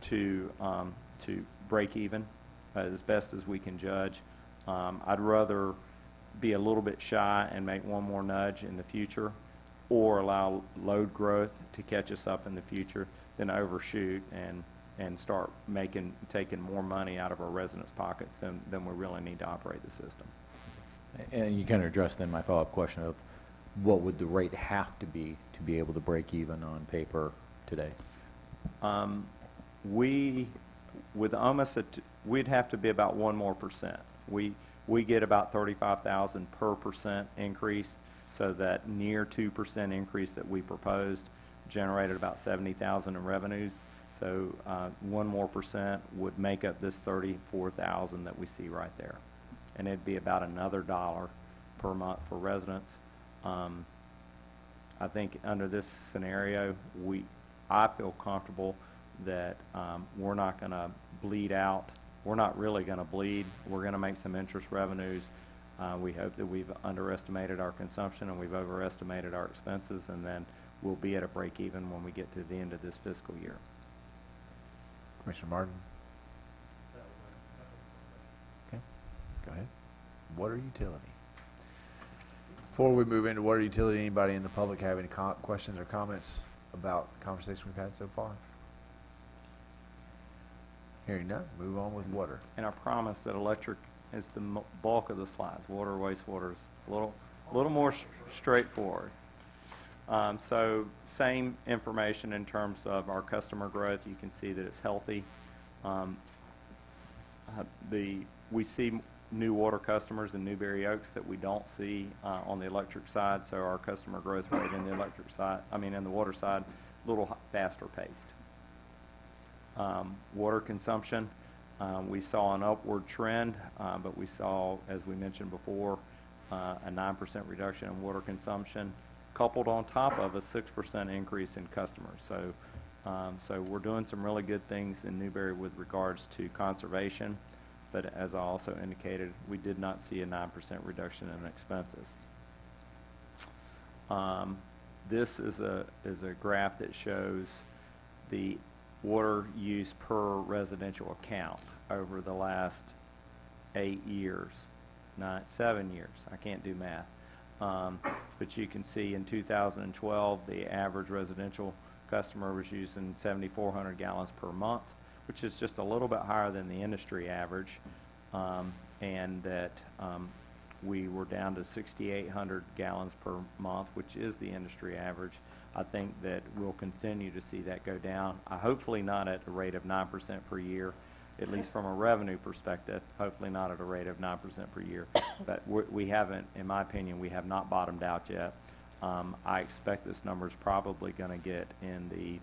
to break even as best as we can judge. I'd rather be a little bit shy and make one more nudge in the future or allow load growth to catch us up in the future than overshoot and start taking more money out of our residents' pockets than we really need to operate the system. And you kind of addressed then my follow-up question of what would the rate have to be able to break even on paper today? With almost we'd have to be about 1% more. We get about 35,000 per percent increase, so that near 2% increase that we proposed generated about 70,000 in revenues. So 1% more would make up this 34,000 that we see right there, and it'd be about another $1 per month for residents. I think under this scenario, I feel comfortable that we're not going to bleed out. We're not really going to bleed. We're going to make some interest revenues. We hope that we've underestimated our consumption and we've overestimated our expenses, and then we'll be at a break even when we get to the end of this fiscal year. Commissioner Martin? Okay, go ahead. Water utility. Before we move into water utility, anybody in the public have any questions or comments about the conversation we've had so far? Hearing none, move on with water. And I promise that electric is the bulk of the slides. Water, wastewater is a little more straightforward. So same information in terms of our customer growth. You can see that it's healthy. We see new water customers in Newberry Oaks that we don't see on the electric side. So our customer growth rate in the electric side, in the water side, a little faster paced. Water consumption, we saw an upward trend, but we saw, as we mentioned before, a 9% reduction in water consumption, coupled on top of a 6% increase in customers. So we're doing some really good things in Newberry with regards to conservation, but as I also indicated, we did not see a 9% reduction in expenses. This is a graph that shows the water use per residential account over the last 7 years. I can't do math. But you can see in 2012, the average residential customer was using 7,400 gallons per month, which is just a little bit higher than the industry average, and that we were down to 6,800 gallons per month, which is the industry average. I think that we'll continue to see that go down, hopefully not at a rate of 9% per year, at least from a revenue perspective, hopefully not at a rate of 9% per year. But we haven't, in my opinion, we have not bottomed out yet. I expect this number is probably going to get in the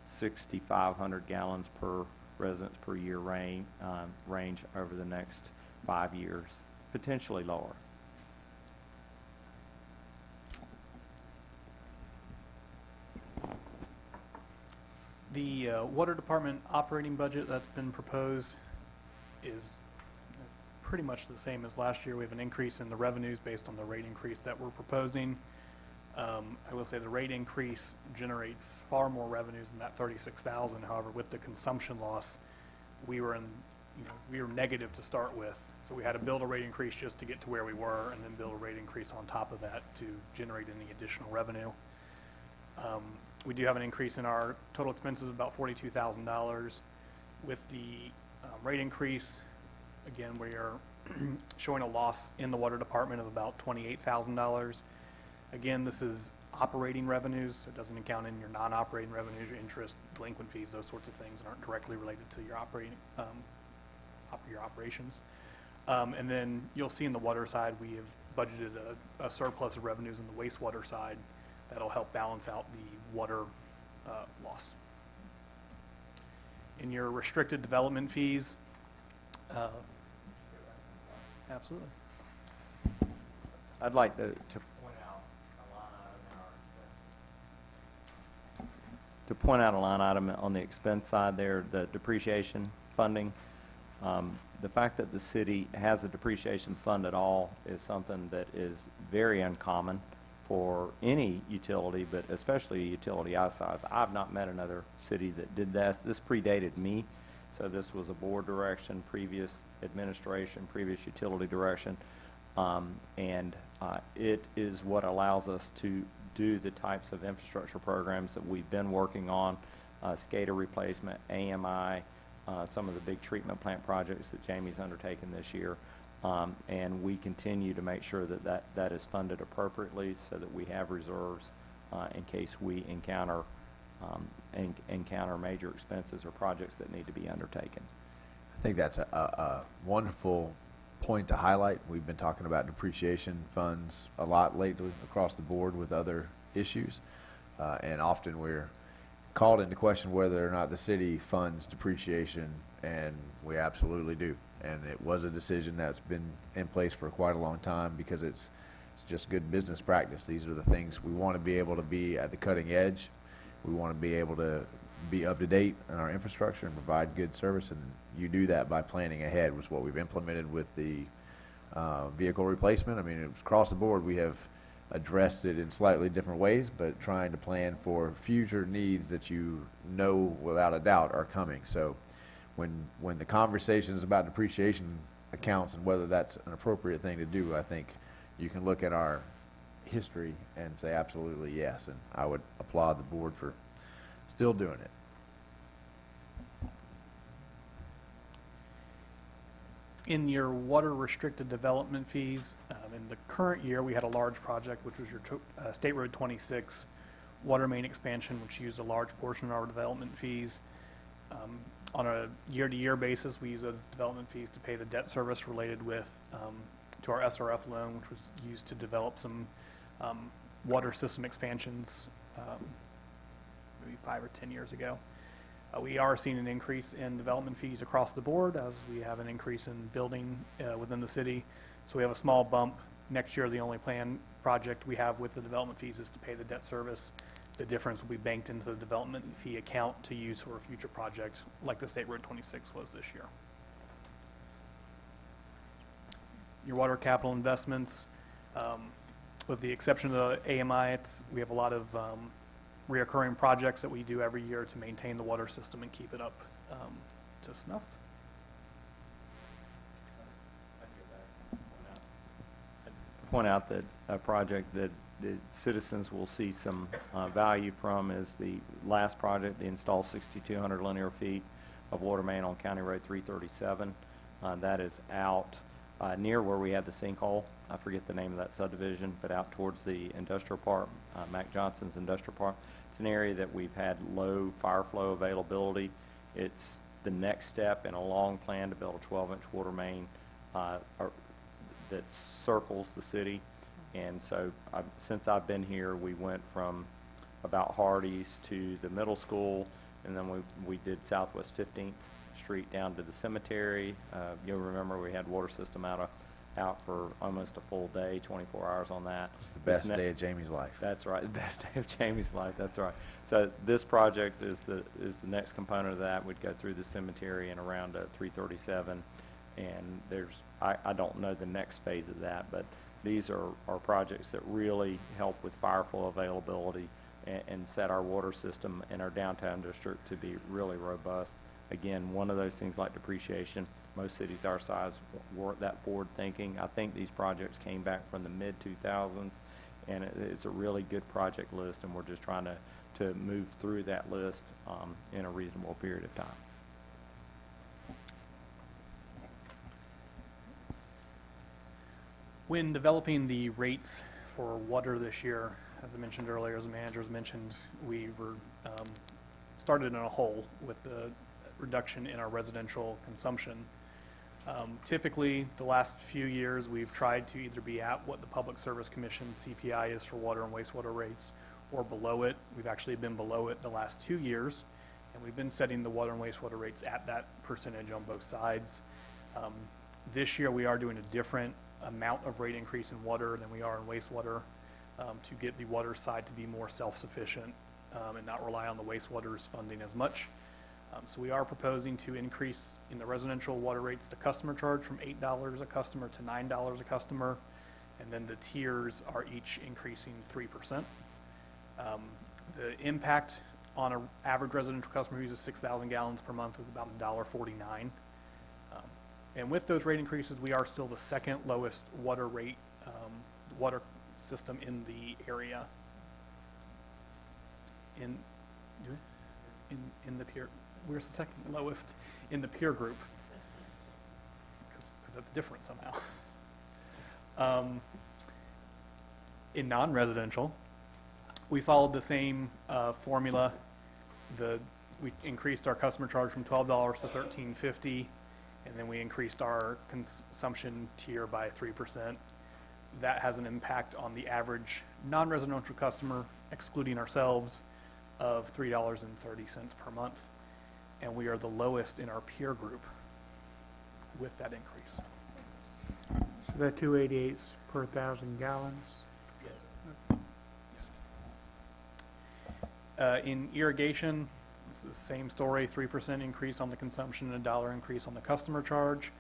6,500 gallons per residents per year range over the next 5 years, potentially lower. The water department operating budget that's been proposed is pretty much the same as last year. We have an increase in the revenues based on the rate increase that we're proposing. I will say the rate increase generates far more revenues than that 36,000. However, with the consumption loss, we were negative to start with. So we had to build a rate increase just to get to where we were, and then build a rate increase on top of that to generate any additional revenue. We do have an increase in our total expenses of about $42,000. With the rate increase, again, we are showing a loss in the water department of about $28,000. Again, this is operating revenues, so it doesn't account in your non-operating revenues, your interest, delinquent fees, those sorts of things that aren't directly related to your your operations. And then you'll see in the water side, we have budgeted a surplus of revenues in the wastewater side that'll help balance out the water loss. In your restricted development fees, absolutely. I'd like to point out a line item on the expense side there, the depreciation funding. The fact that the city has a depreciation fund at all is something that is very uncommon for any utility, but especially a utility our size. I've not met another city that did that. This predated me, so this was a board direction, previous administration, previous utility direction, and it is what allows us to do the types of infrastructure programs that we've been working on, SCADA replacement, AMI, some of the big treatment plant projects that Jamie's undertaken this year. And we continue to make sure that is funded appropriately so that we have reserves in case we encounter major expenses or projects that need to be undertaken. I think that's a wonderful point to highlight. We've been talking about depreciation funds a lot lately across the board with other issues. And often we're called into question whether or not the city funds depreciation, and we absolutely do. And it was a decision that's been in place for quite a long time because it's just good business practice. These are the things we want to be able to be at the cutting edge. We want to be able to be up to date in our infrastructure and provide good service, and you do that by planning ahead, which is what we've implemented with the vehicle replacement. I mean, it was across the board. We have addressed it in slightly different ways, but trying to plan for future needs that you know without a doubt are coming. So when the conversation is about depreciation accounts and whether that's an appropriate thing to do, I think you can look at our history and say absolutely yes, and I would applaud the board for still doing it. In your water restricted development fees, in the current year, we had a large project, which was your State Road 26 water main expansion, which used a large portion of our development fees. On a year-to-year basis, we use those development fees to pay the debt service related with to our SRF loan, which was used to develop some water system expansions maybe 5 or 10 years ago. We are seeing an increase in development fees across the board as we have an increase in building within the city. So we have a small bump. Next year, the only planned project we have with the development fees is to pay the debt service. The difference will be banked into the development fee account to use for future projects like the State Road 26 was this year. Your water capital investments, with the exception of the AMI, we have a lot of reoccurring projects that we do every year to maintain the water system and keep it up to snuff. Point out that a project that the citizens will see some value from is the last project, the install 6,200 linear feet of water main on County Road 337. That is out near where we had the sinkhole. I forget the name of that subdivision, but out towards the industrial park, Mac Johnson's industrial park. It's an area that we've had low fire flow availability. It's the next step in a long plan to build a 12-inch water main that circles the city. And so since I've been here, we went from about Hardee's to the middle school, and then we did Southwest 15th Street down to the cemetery. You'll remember we had water system out for almost a full day, 24 hours on that. It's the best day of Jamie's life. That's right, the best day of Jamie's life, that's right. So this project is the next component of that. We'd go through the cemetery and around 337, and I don't know the next phase of that, but these are projects that really help with fire flow availability and set our water system in our downtown district to be really robust. Again, one of those things like depreciation, most cities our size weren't that forward thinking. I think these projects came back from the mid-2000s, and it's a really good project list, and we're just trying to move through that list in a reasonable period of time. When developing the rates for water this year, as I mentioned earlier, as the managers mentioned, we were started in a hole with the reduction in our residential consumption. Typically, the last few years, we've tried to either be at what the Public Service Commission CPI is for water and wastewater rates or below it. We've actually been below it the last 2 years, and we've been setting the water and wastewater rates at that percentage on both sides. This year, we are doing a different amount of rate increase in water than we are in wastewater to get the water side to be more self-sufficient and not rely on the wastewater's funding as much. So we are proposing to increase in the residential water rates the customer charge from $8 a customer to $9 a customer, and then the tiers are each increasing 3%. The impact on an average residential customer who uses 6,000 gallons per month is about $1.49. And with those rate increases, we are still the second lowest water rate water system in the area. in, in the peer, where's the second lowest in the peer group? Because that's different somehow. In non-residential, we followed the same formula. We increased our customer charge from $12 to $13.50, and then we increased our consumption tier by 3%. That has an impact on the average non-residential customer, excluding ourselves, of $3.30 per month. And we are the lowest in our peer group with that increase. So that 288 per 1,000 gallons? In irrigation, it's the same story, 3% increase on the consumption and $1 increase on the customer charge.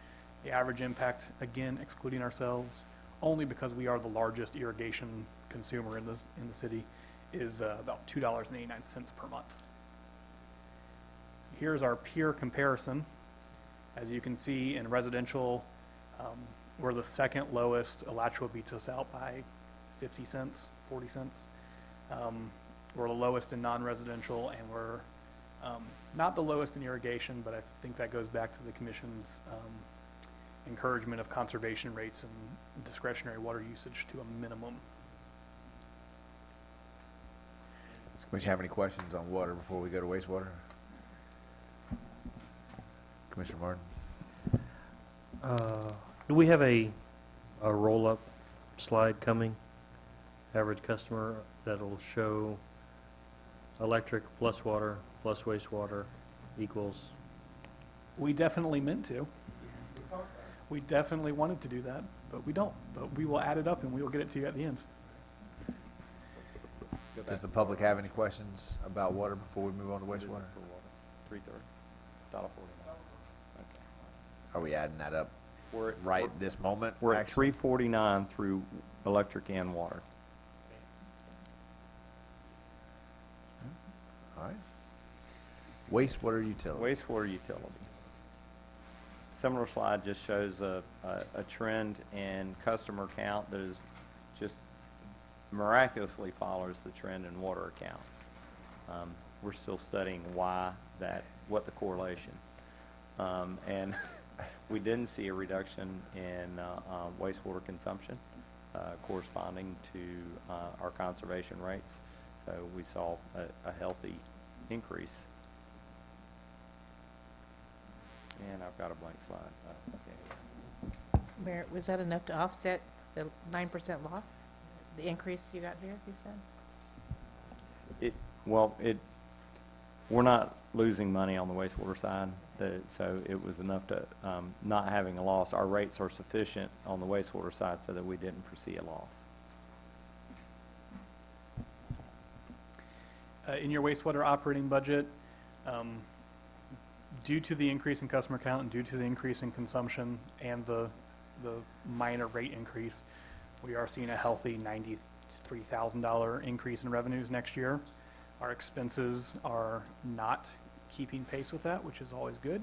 The average impact, again, excluding ourselves, only because we are the largest irrigation consumer in the city, is about $2.89 per month. Here's our peer comparison. As you can see, in residential, we're the second lowest. Alachua beats us out by 50 cents, 40 cents. We're the lowest in non-residential, and we're not the lowest in irrigation, but I think that goes back to the Commission's encouragement of conservation rates and discretionary water usage to a minimum. Does the Commission have any questions on water before we go to wastewater? Commissioner Martin? Do we have a roll-up slide coming, average customer, that'll show electric plus water plus wastewater equals? We definitely meant to. We definitely wanted to do that, but we don't. But we will add it up and we will get it to you at the end. Does the public have any questions about water before we move on to wastewater? $3.30, $1.49. Are we adding that up We're right this moment? We're at actually? $3.49 through electric and water. All right. Wastewater utility. Wastewater utility. Similar slide just shows a trend in customer count that is just miraculously follows the trend in water accounts. We're still studying what the correlation. And we didn't see a reduction in wastewater consumption corresponding to our conservation rates. So we saw a healthy increase. And I've got a blank slide. Okay. Mayor, was that enough to offset the 9% loss? The increase you got here, you said? We're not losing money on the wastewater side, so it was enough to not having a loss. Our rates are sufficient on the wastewater side so that we didn't foresee a loss. In your wastewater operating budget, due to the increase in customer count and due to the increase in consumption and the minor rate increase, we are seeing a healthy $93,000 increase in revenues next year. Our expenses are not keeping pace with that, which is always good.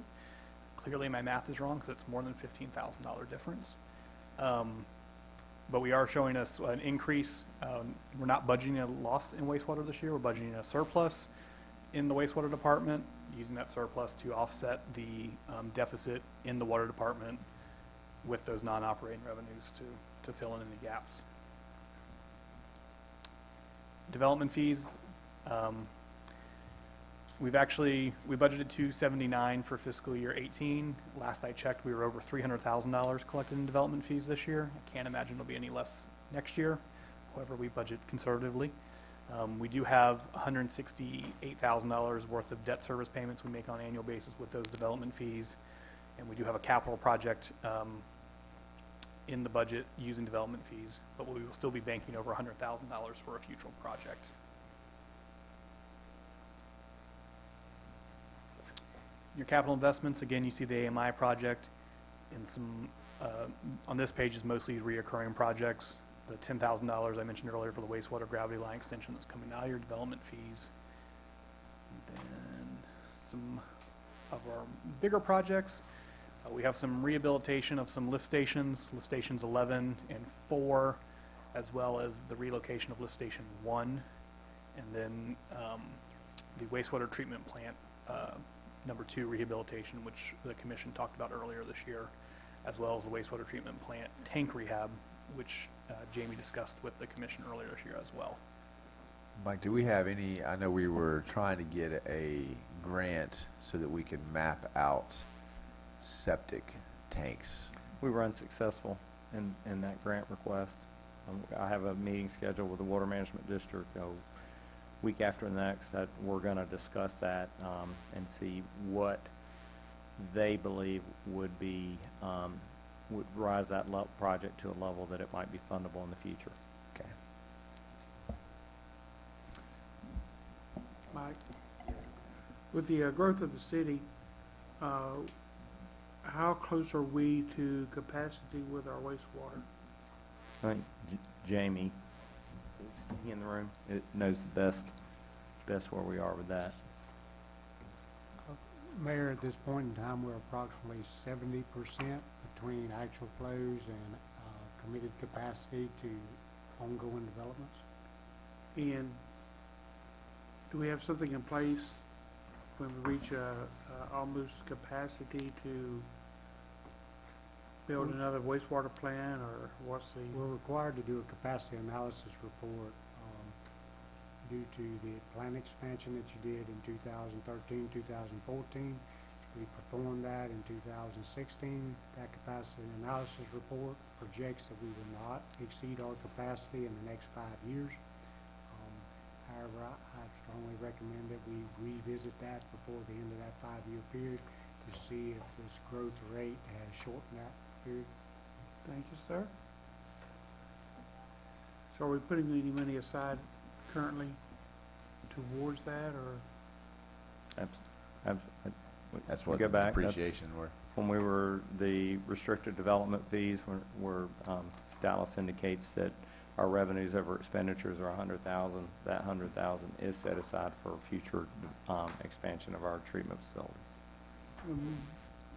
Clearly my math is wrong because it's more than $15,000 difference. But we are showing us an increase. We're not budgeting a loss in wastewater this year. We're budgeting a surplus in the wastewater department, using that surplus to offset the deficit in the water department with those non-operating revenues to fill in any gaps. Development fees, we budgeted $279 for fiscal year 18. Last I checked, we were over $300,000 collected in development fees this year. I can't imagine it'll be any less next year. However, we budget conservatively. We do have $168,000 worth of debt service payments we make on an annual basis with those development fees. And we do have a capital project in the budget using development fees, but we will still be banking over $100,000 for a future project. Your capital investments, again, you see the AMI project and some, on this page is mostly reoccurring projects. The $10,000 I mentioned earlier for the wastewater gravity line extension that's coming out of your development fees. And then some of our bigger projects. We have some rehabilitation of some lift stations 11 and 4, as well as the relocation of lift station 1. And then the wastewater treatment plant, number 2 rehabilitation, which the commission talked about earlier this year, as well as the wastewater treatment plant tank rehab, which Jamie discussed with the commission earlier this year as well. Mike, do we have any, I know we were trying to get a grant so that we could map out septic tanks. We were unsuccessful in that grant request. I have a meeting scheduled with the Water Management District week after next that we're going to discuss that and see what they believe would rise that project to a level that it might be fundable in the future. Okay. Mike, with the growth of the city, how close are we to capacity with our wastewater? I think Jamie, is he in the room? It knows the best where we are with that. Mayor, at this point in time, we're approximately 70% between actual flows and committed capacity to ongoing developments. And do we have something in place when we reach almost capacity to build another wastewater plant, or what's the? We're required to do a capacity analysis report due to the plant expansion that you did in 2013, 2014. We performed that in 2016. That capacity analysis report projects that we will not exceed our capacity in the next 5 years. However, I strongly recommend that we revisit that before the end of that 5-year period to see if this growth rate has shortened that period. Thank you, sir. So are we putting any money aside currently towards that, or? That's We what go the back, that's- depreciation were. When we were, the restricted development fees were Dallas indicates that our revenues over expenditures are $100,000. That $100,000 is set aside for future expansion of our treatment facilities.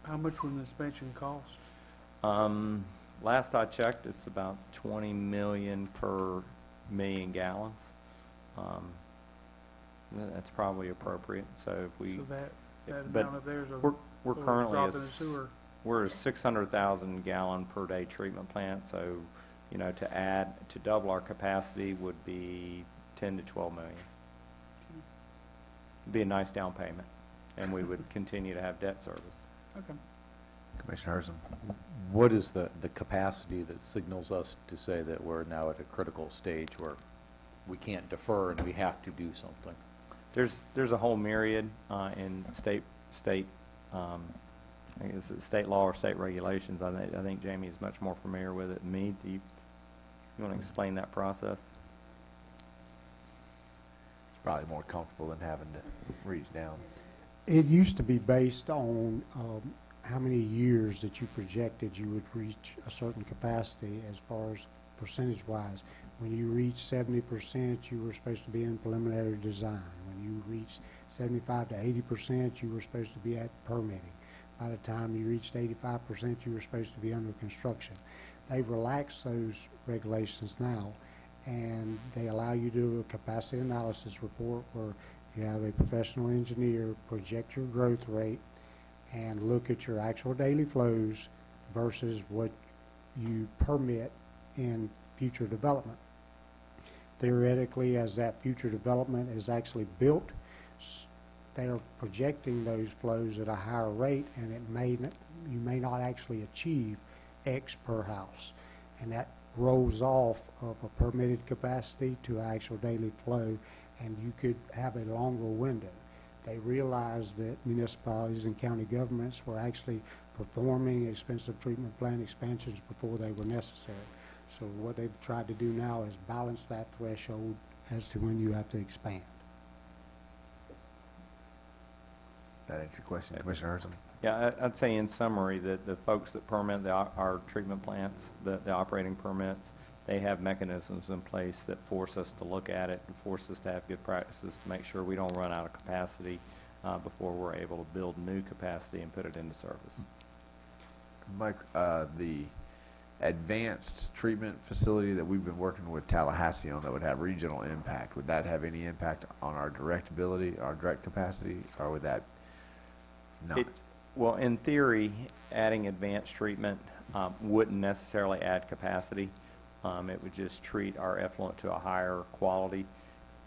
How much will the expansion cost? Last I checked, it's about 20 million per million gallons. That's probably appropriate. So if we, So that but amount of there's a we're little currently drop in the sewer. we're a 600,000 gallon per day treatment plant. So, you know, to double our capacity would be 10 to 12 million. Be a nice down payment, and we would continue to have debt service. Okay. Commissioner Herson. What is the capacity that signals us to say that we're now at a critical stage where we can't defer and we have to do something? There's a whole myriad in state I guess it's state law or state regulations. I think Jamie is much more familiar with it than me. Do you want to explain that process? It's probably more comfortable than having to reach down. It used to be based on how many years that you projected you would reach a certain capacity as far as percentage-wise. When you reached 70%, you were supposed to be in preliminary design. When you reached 75 to 80%, you were supposed to be at permitting. By the time you reached 85%, you were supposed to be under construction. They've relaxed those regulations now, and they allow you to do a capacity analysis report where you have a professional engineer project your growth rate and look at your actual daily flows versus what you permit in future development. Theoretically, as that future development is actually built, they are projecting those flows at a higher rate, and you may not actually achieve X per house, and that rolls off of a permitted capacity to actual daily flow, and you could have a longer window. They realized that municipalities and county governments were actually performing expensive treatment plant expansions before they were necessary. So what they've tried to do now is balance that threshold as to when you have to expand. That answer your question, Commissioner Herson? Yeah, I'd say in summary that the folks that permit our treatment plants, the operating permits, they have mechanisms in place that force us to look at it and force us to have good practices to make sure we don't run out of capacity before we're able to build new capacity and put it into service. Mike, the advanced treatment facility that we've been working with Tallahassee on that would have regional impact, would that have any impact on our direct ability, our direct capacity, or would that not? Well, in theory, adding advanced treatment wouldn't necessarily add capacity. It would just treat our effluent to a higher quality.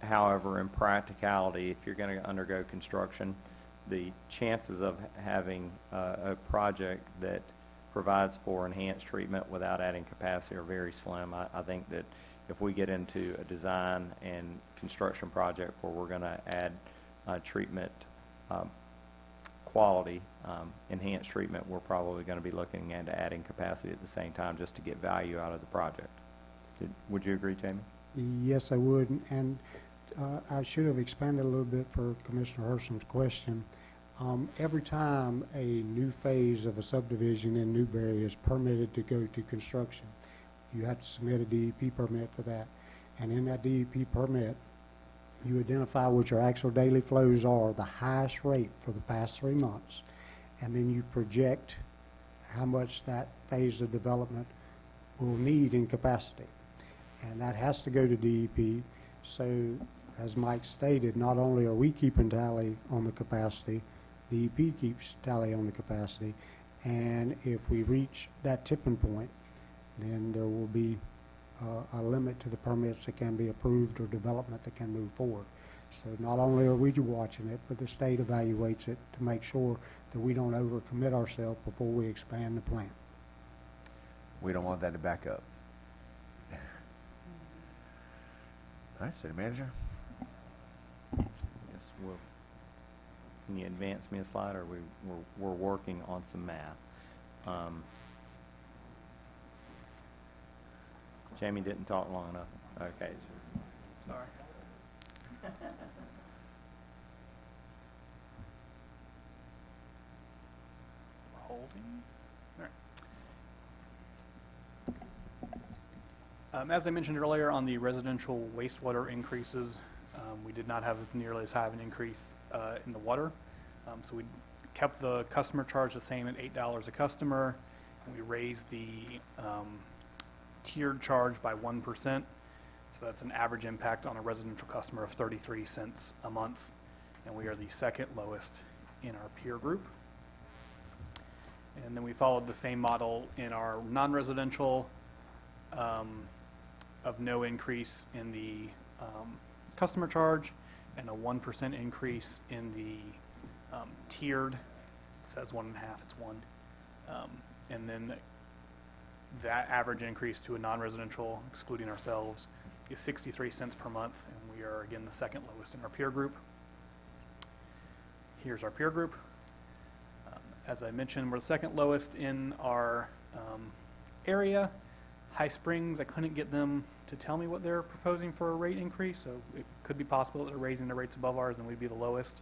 However, in practicality, if you're going to undergo construction, the chances of having a project that provides for enhanced treatment without adding capacity are very slim. I think that if we get into a design and construction project where we're going to add treatment quality, enhanced treatment, we're probably going to be looking at adding capacity at the same time just to get value out of the project. Would you agree, Jamie? Yes, I would, and I should have expanded a little bit for Commissioner Herson's question. Every time a new phase of a subdivision in Newberry is permitted to go to construction, you have to submit a DEP permit for that. And in that DEP permit, you identify what your actual daily flows are, the highest rate for the past 3 months, and then you project how much that phase of development will need in capacity. And that has to go to DEP. So, as Mike stated, not only are we keeping tally on the capacity, DEP keeps tally on the capacity, and if we reach that tipping point, then there will be a limit to the permits that can be approved or development that can move forward. So not only are we watching it, but the state evaluates it to make sure that we don't overcommit ourselves before we expand the plant. We don't want that to back up. All right, City Manager. Yes, can you advance me a slide, or we're working on some math. Jamie didn't talk long enough. Okay. Sorry. Holding. All right. As I mentioned earlier, on the residential wastewater increases, we did not have nearly as high of an increase in the water. So we kept the customer charge the same at $8 a customer, and we raised the tiered charge by 1%. So that's an average impact on a residential customer of 33 cents a month, and we are the second lowest in our peer group. And then we followed the same model in our non-residential, of no increase in the customer charge and a 1% increase in the tiered. It says 1.5, it's 1. And then that average increase to a non-residential, excluding ourselves, is 63 cents per month, and we are again the second lowest in our peer group. Here's our peer group. As I mentioned, we're the second lowest in our area. High Springs, I couldn't get them to tell me what they're proposing for a rate increase, so it could be possible that they're raising the rates above ours and we'd be the lowest.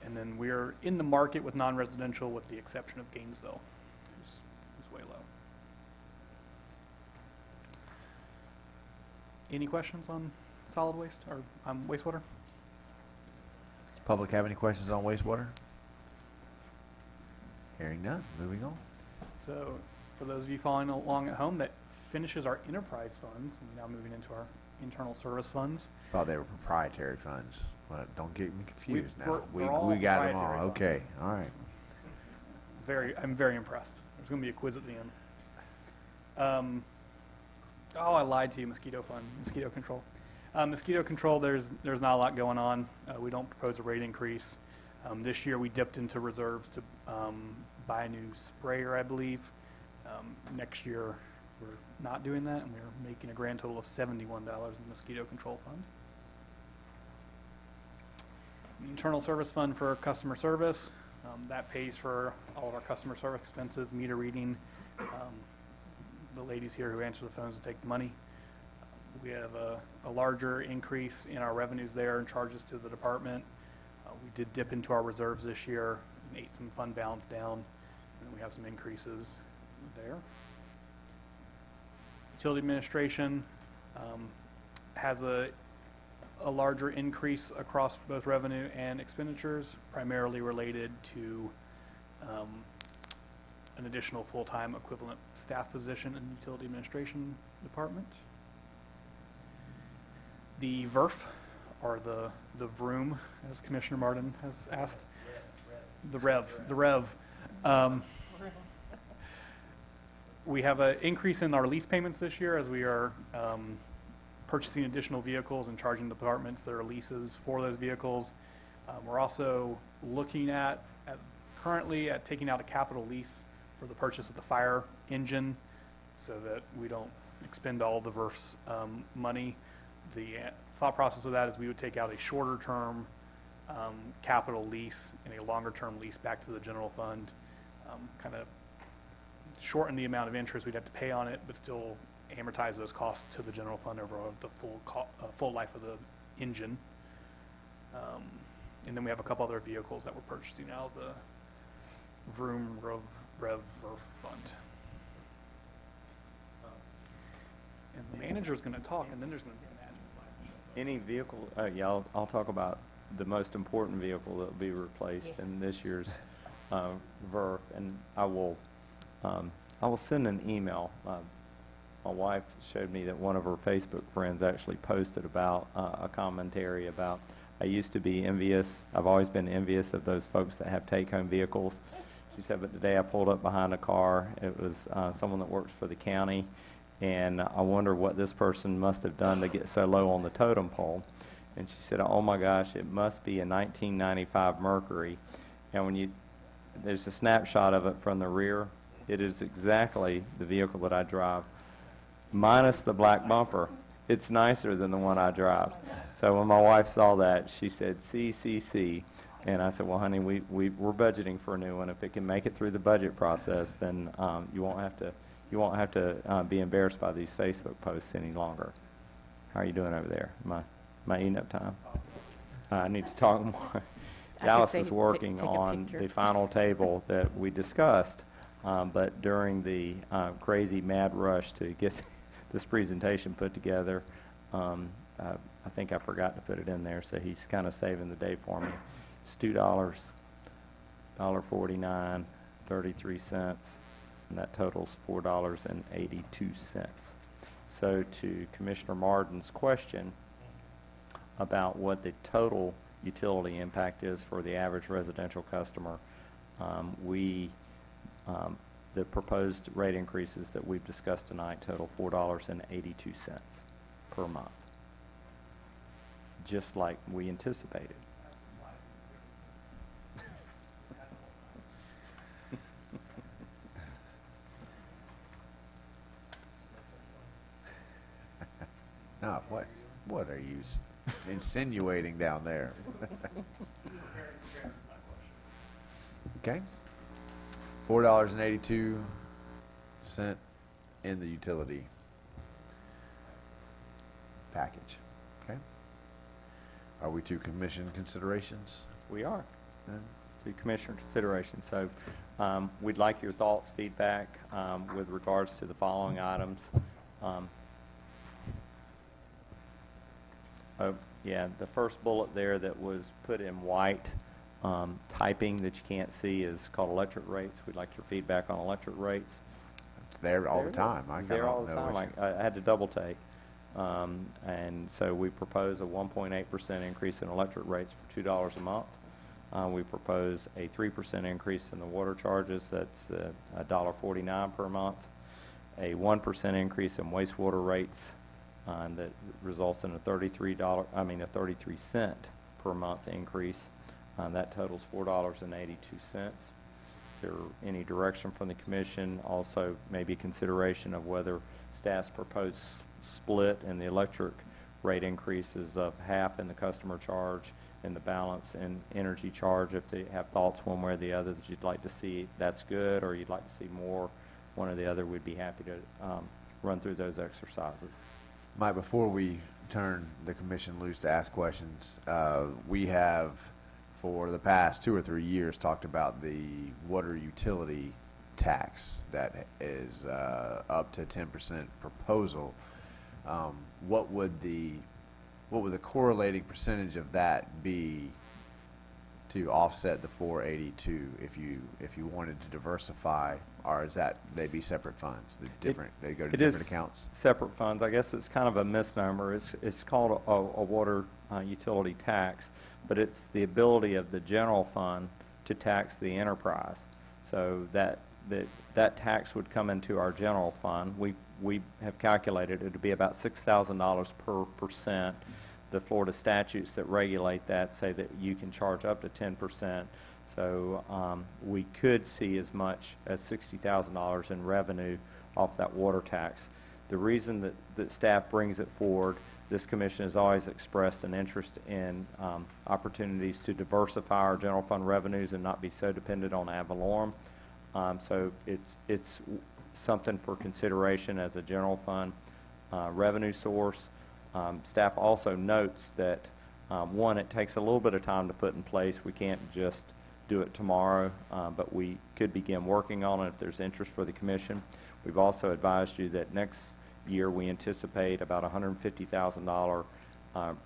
And then we're in the market with non-residential with the exception of Gainesville, who's way low. Any questions on solid waste or wastewater? Does the public have any questions on wastewater? Hearing none, moving on. So for those of you following along at home, that finishes our enterprise funds. We're now moving into our internal service funds. Thought they were proprietary funds. Well, don't get me confused now. we're all We got them all. proprietary Okay, all right. I'm very impressed. There's going to be a quiz at the end. Oh, I lied to you, mosquito control. Mosquito control, there's not a lot going on. We don't propose a rate increase. This year we dipped into reserves to buy a new sprayer, I believe. Next year we're not doing that, and we're making a grand total of $71 in the mosquito control fund. The internal service fund for customer service, that pays for all of our customer service expenses, meter reading, the ladies here who answer the phones and take the money. We have a larger increase in our revenues there and charges to the department. We did dip into our reserves this year and ate some fund balance down, and we have some increases there. Utility administration has a larger increase across both revenue and expenditures, primarily related to an additional full-time equivalent staff position in the Utility Administration Department. The VERF, or the VROOM, as Commissioner Martin has asked. The REV. We have an increase in our lease payments this year as we are purchasing additional vehicles and charging departments their leases for those vehicles. We're also looking currently at taking out a capital lease for the purchase of the fire engine so that we don't expend all the VERF's money. The thought process with that is we would take out a shorter term capital lease and a longer term lease back to the general fund, kind of shorten the amount of interest we'd have to pay on it, but still amortize those costs to the general fund over the full life of the engine. And then we have a couple other vehicles that we're purchasing out of the VROOM Rev fund. And the manager's going to talk, and then there's going to be a magic slide. Any vehicle, yeah, I'll talk about the most important vehicle that will be replaced in this year's VERF, and I will send an email. My wife showed me that one of her Facebook friends actually posted about a commentary about, I used to be envious, I've always been envious of those folks that have take-home vehicles. She said, but today I pulled up behind a car, it was someone that works for the county, and I wonder what this person must have done to get so low on the totem pole. And she said, oh my gosh, it must be a 1995 Mercury. And when there's a snapshot of it from the rear, it is exactly the vehicle that I drive, minus the black bumper. It's nicer than the one I drive. So when my wife saw that, she said, see. And I said, well, honey, we're budgeting for a new one. If it can make it through the budget process, then you won't have to be embarrassed by these Facebook posts any longer. How are you doing over there? Am I eating up time? I need to talk more. Dallas is working on the final table that we discussed, but during the crazy mad rush to get this presentation put together, I think I forgot to put it in there, so he's kind of saving the day for me. It's $2, $1.49, 33 cents, and that totals $4.82. So to Commissioner Martin's question about what the total utility impact is for the average residential customer, the proposed rate increases that we've discussed tonight total $4.82 per month, just like we anticipated. Now, what are you insinuating down there? Okay. $4.82 in the utility package. Okay. Are we to commission considerations? We are. To Commissioner consideration. So we'd like your thoughts, feedback with regards to the following items. The first bullet there that was put in white typing that you can't see is called electric rates. We'd like your feedback on electric rates. It's there all the time. It's there all the time. I had to double take. And so we propose a 1.8% increase in electric rates for $2 a month. We propose a 3% increase in the water charges. That's $1.49 per month. A 1% increase in wastewater rates that results in a 33 cent per month increase. That totals $4.82. Is there any direction from the commission? Also, maybe consideration of whether staff's proposed split in the electric rate increases of half in the customer charge and the balance in energy charge. If they have thoughts one way or the other that you'd like to see, that's good, or you'd like to see more, one or the other, we'd be happy to run through those exercises. Mike, before we turn the commission loose to ask questions, we have, for the past 2 or 3 years, talked about the water utility tax that is up to 10% proposal. What would the correlating percentage of that be to offset the 482 if you wanted to diversify, or is that they'd be separate funds? They go to It different is accounts? separate funds. I guess it's kind of a misnomer. It's called a water utility tax, but it's the ability of the general fund to tax the enterprise. So that tax would come into our general fund. We have calculated it to be about $6,000 per percent. The Florida statutes that regulate that say that you can charge up to 10%. So we could see as much as $60,000 in revenue off that water tax. The reason that staff brings it forward, this commission has always expressed an interest in opportunities to diversify our general fund revenues and not be so dependent on ad valorem. So it's something for consideration as a general fund revenue source. Staff also notes that, one, it takes a little bit of time to put in place. We can't just do it tomorrow, but we could begin working on it if there's interest for the commission. We've also advised you that next year we anticipate about $150,000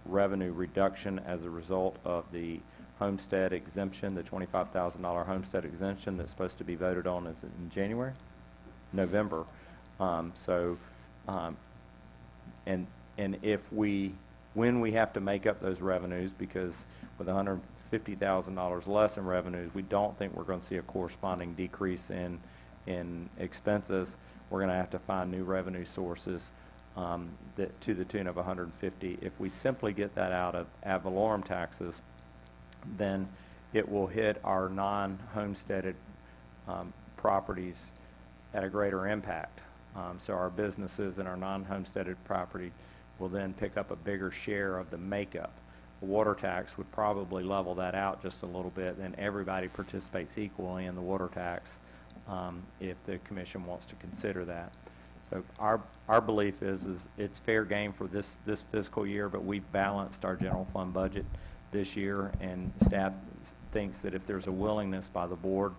revenue reduction as a result of the homestead exemption, the $25,000 homestead exemption that's supposed to be voted on is in January? November. And when we have to make up those revenues, because with $150,000 less in revenues, we don't think we're going to see a corresponding decrease in expenses. We're going to have to find new revenue sources to the tune of $150. If we simply get that out of ad valorem taxes, then it will hit our non-homesteaded properties at a greater impact. So our businesses and our non-homesteaded property will then pick up a bigger share of the makeup. The water tax would probably level that out just a little bit, and everybody participates equally in the water tax if the commission wants to consider that. So our belief is it's fair game for this fiscal year, but we've balanced our general fund budget this year, and staff thinks that if there's a willingness by the board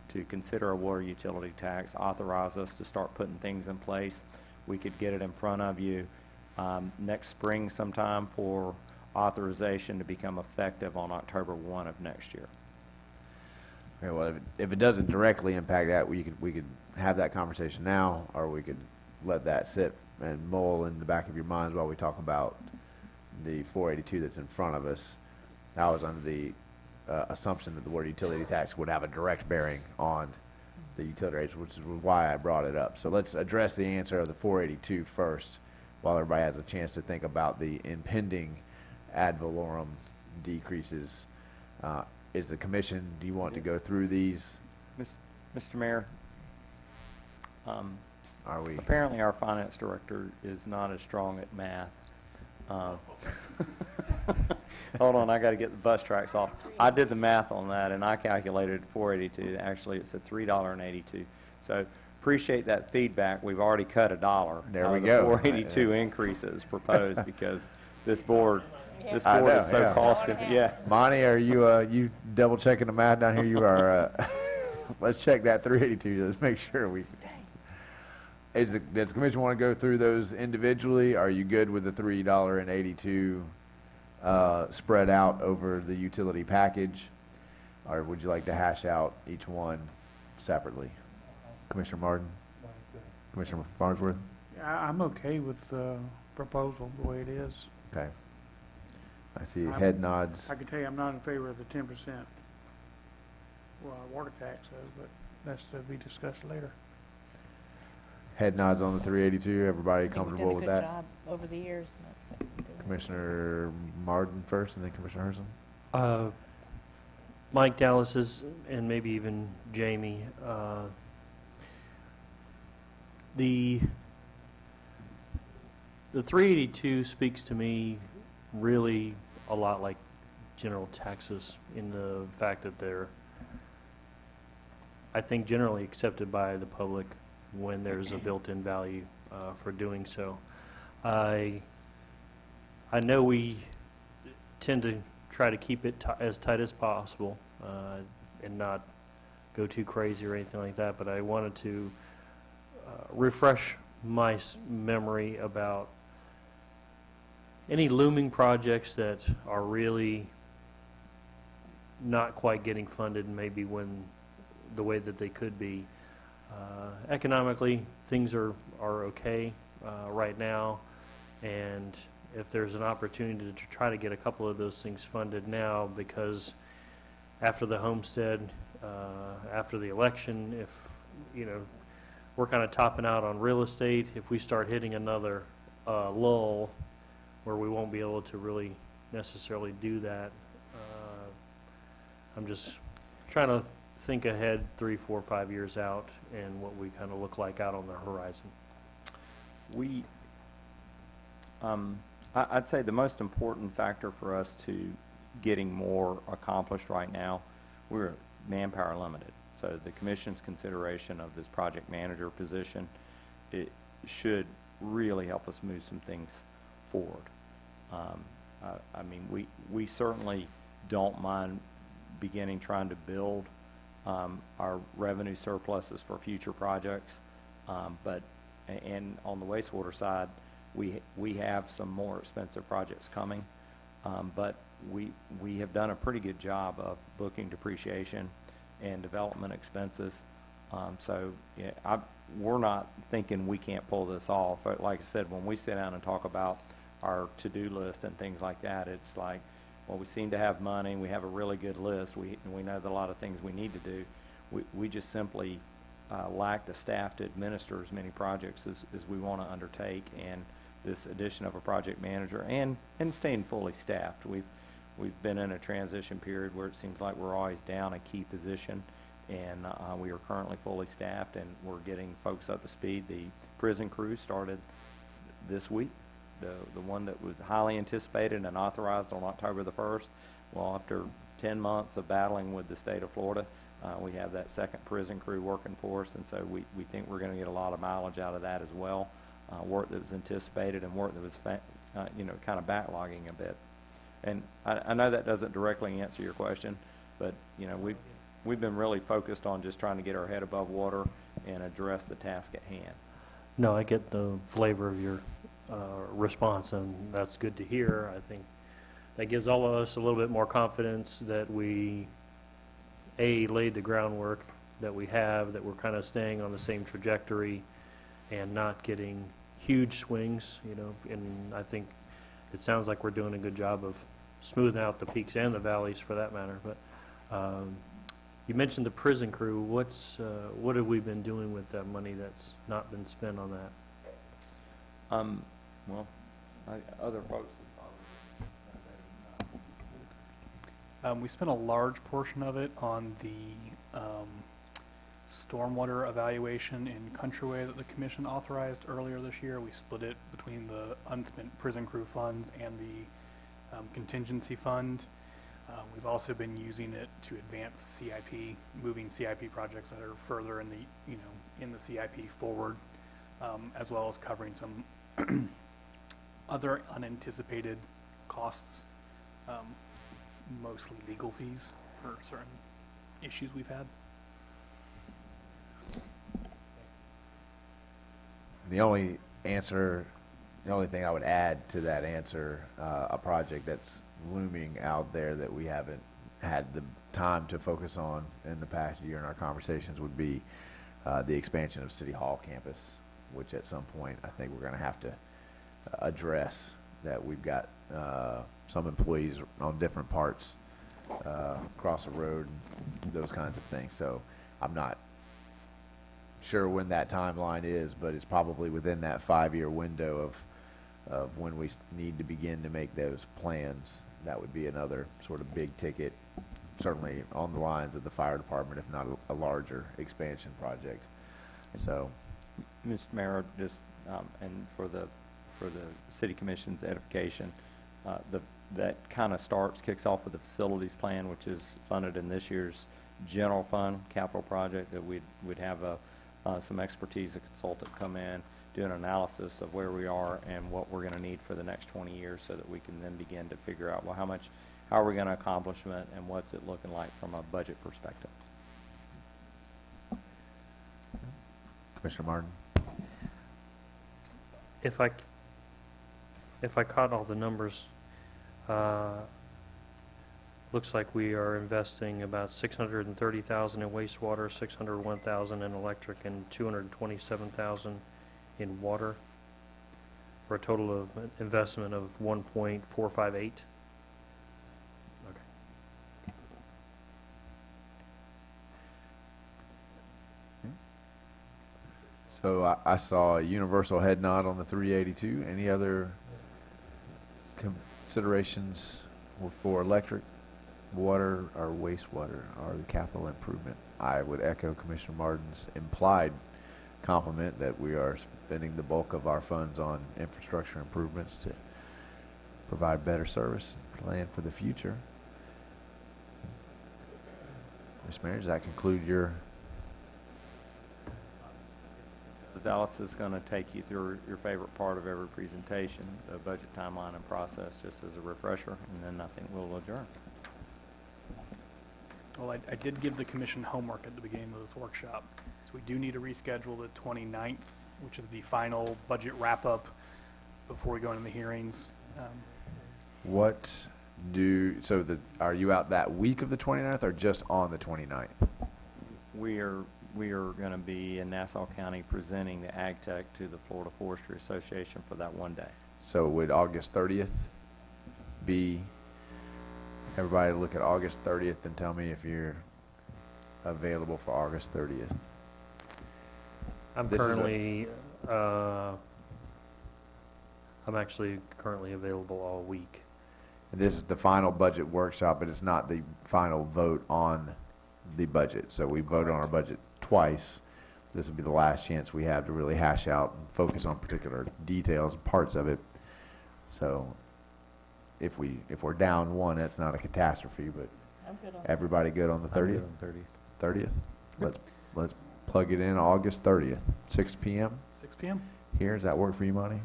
to consider a water utility tax, authorize us to start putting things in place, we could get it in front of you next spring sometime for authorization to become effective on October 1 of next year. Okay, well, if it doesn't directly impact that, we could have that conversation now, or we could let that sit and mull in the back of your minds while we talk about the 482 that's in front of us. I was under the assumption that the water utility tax would have a direct bearing on the utility rates, which is why I brought it up. So let's address the answer of the 482 first, while everybody has a chance to think about the impending ad valorem decreases. Is the commission, do you want to go through these? Mr. Mayor, Are we? apparently our finance director is not as strong at math. Hold on, I got to get the bus tracks off. I did the math on that, and I calculated 482. Actually, it's at $3.82. So appreciate that feedback. We've already cut $1. There out we of the go. 482 increases proposed because this board is I know, so yeah. cost. Yeah. Monty, are you double checking the math down here? You are. Let's check that 382. Let's make sure we. Does the commission want to go through those individually? Are you good with the $3.82 spread out over the utility package, or would you like to hash out each one separately? Commissioner Martin, Commissioner Farnsworth. I'm okay with the proposal the way it is. Okay. I see head nods. I can tell you I'm not in favor of the 10%. Well, water tax is, but that's to be discussed later. Head nods on the 382. Everybody I think comfortable with We've done a that? good job over the years. Commissioner Martin first, and then Commissioner Herson. Mike Dallas is, and maybe even Jamie, the 382 speaks to me really a lot like general taxes in the fact that they're, I think, generally accepted by the public when there's a built-in value for doing so. I know we tend to try to keep it as tight as possible and not go too crazy or anything like that, but I wanted to refresh my memory about any looming projects that are really not quite getting funded maybe when, the way that they could be. Economically, things are okay right now, and if there's an opportunity to try to get a couple of those things funded now, because after the homestead, after the election, if, you know, we're kind of topping out on real estate, if we start hitting another lull where we won't be able to really necessarily do that, I'm just trying to think ahead 3, 4, 5 years out and what we kind of look like out on the horizon. We, I'd say the most important factor for us to getting more accomplished right now, we're manpower limited. So the commission's consideration of this project manager position, it should really help us move some things forward. I mean, we certainly don't mind beginning trying to build our revenue surpluses for future projects, and on the wastewater side, we have some more expensive projects coming, but we have done a pretty good job of booking depreciation and development expenses. So yeah, we're not thinking we can't pull this off. But like I said, when we sit down and talk about our to-do list and things like that, it's like, well, we seem to have money, we have a really good list, we know that a lot of things we need to do. We just simply lack the staff to administer as many projects as we want to undertake, and this addition of a project manager and staying fully staffed. We've been in a transition period where it seems like we're always down a key position, and we are currently fully staffed, and we're getting folks up to speed. The prison crew started this week, the one that was highly anticipated and authorized on October the 1st. Well, after 10 months of battling with the state of Florida, we have that second prison crew working for us, and so we think we're going to get a lot of mileage out of that as well. Work that was anticipated and work that was, kind of backlogging a bit. And I know that doesn't directly answer your question, but, we've been really focused on just trying to get our head above water and address the task at hand. No, I get the flavor of your response, and that's good to hear. I think that gives all of us a little bit more confidence that we, laid the groundwork that we have, that we're kind of staying on the same trajectory and not getting huge swings, and I think it sounds like we're doing a good job of smoothing out the peaks and the valleys for that matter. But you mentioned the prison crew. What have we been doing with that money that's not been spent on that? Well, other folks. We spent a large portion of it on the stormwater evaluation in Countryway that the commission authorized earlier this year. We split it between the unspent prison crew funds and the contingency fund. We've also been using it to advance CIP, moving CIP projects that are further in the, in the CIP forward, as well as covering some other unanticipated costs, mostly legal fees for certain issues we've had. The only thing I would add to that answer, a project that's looming out there that we haven't had the time to focus on in the past year in our conversations, would be the expansion of City Hall campus, which at some point I think we're going to have to address. That we've got some employees on different parts across the road, and those kinds of things. So I'm not sure when that timeline is, but it's probably within that 5-year window of when we need to begin to make those plans. That would be another sort of big ticket, certainly on the lines of the fire department, if not a larger expansion project. So, Mr. Mayor, just and for the City Commission's edification, that kind of kicks off with the facilities plan, which is funded in this year's general fund capital project. That we'd have some expertise, a consultant come in, do an analysis of where we are and what we're going to need for the next 20 years, so that we can then begin to figure out, well, how are we going to accomplish it, and what's it looking like from a budget perspective. Commissioner Martin. If I caught all the numbers, Looks like we are investing about 630,000 in wastewater, 601,000 in electric, and 227,000 in water, for a total of investment of 1.458. So I saw a universal head nod on the 382. Any other considerations for electric, water, or wastewater, or the capital improvement? I would echo Commissioner Martin's implied compliment that we are spending the bulk of our funds on infrastructure improvements to provide better service and plan for the future. Ms. Mayor, does that conclude your? Dallas is going to take you through your favorite part of every presentation, the budget timeline and process, just as a refresher, and then I think we'll adjourn. Well, I did give the commission homework at the beginning of this workshop. So we do need to reschedule the 29th, which is the final budget wrap-up before we go into the hearings. Are you out that week of the 29th or just on the 29th? We are going to be in Nassau County presenting the Ag Tech to the Florida Forestry Association for that one day. So would August 30th be, everybody look at August 30th and tell me if you're available for August 30th. I'm actually currently available all week. And this is the final budget workshop, but it's not the final vote on the budget. So we voted on our budget twice. This will be the last chance we have to really hash out and focus on particular details, parts of it. So if we're down one, that's not a catastrophe, but I'm good on everybody good on the 30th? I'm good on 30th? Let's plug it in August 30th, 6 p.m. 6 p.m.? here. Does that work for you, Monty?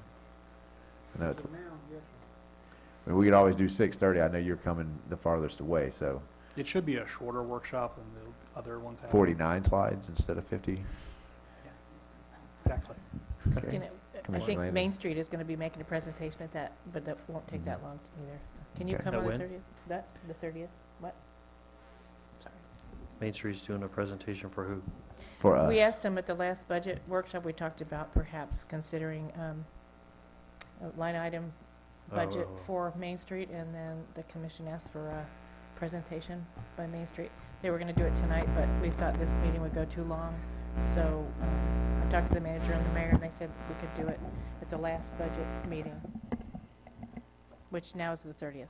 I know it's, I mean, we could always do 6:30. I know you're coming the farthest away, so It should be a shorter workshop than the other ones have. 49 slides instead of 50. Exactly. Okay. You know, I Commissioner think Landon. Main Street is going to be making a presentation at that, but that won't take that long either. So can you Okay. come At on the when? 30th? The 30th? What? Sorry. Main Street's doing a presentation for who? For us. We asked them at the last budget workshop, we talked about perhaps considering a line item budget Oh. for Main Street, and then the commission asked for a presentation by Main Street. They were going to do it tonight, but we thought this meeting would go too long. So I talked to the manager and the mayor, and they said we could do it at the last budget meeting, which now is the 30th.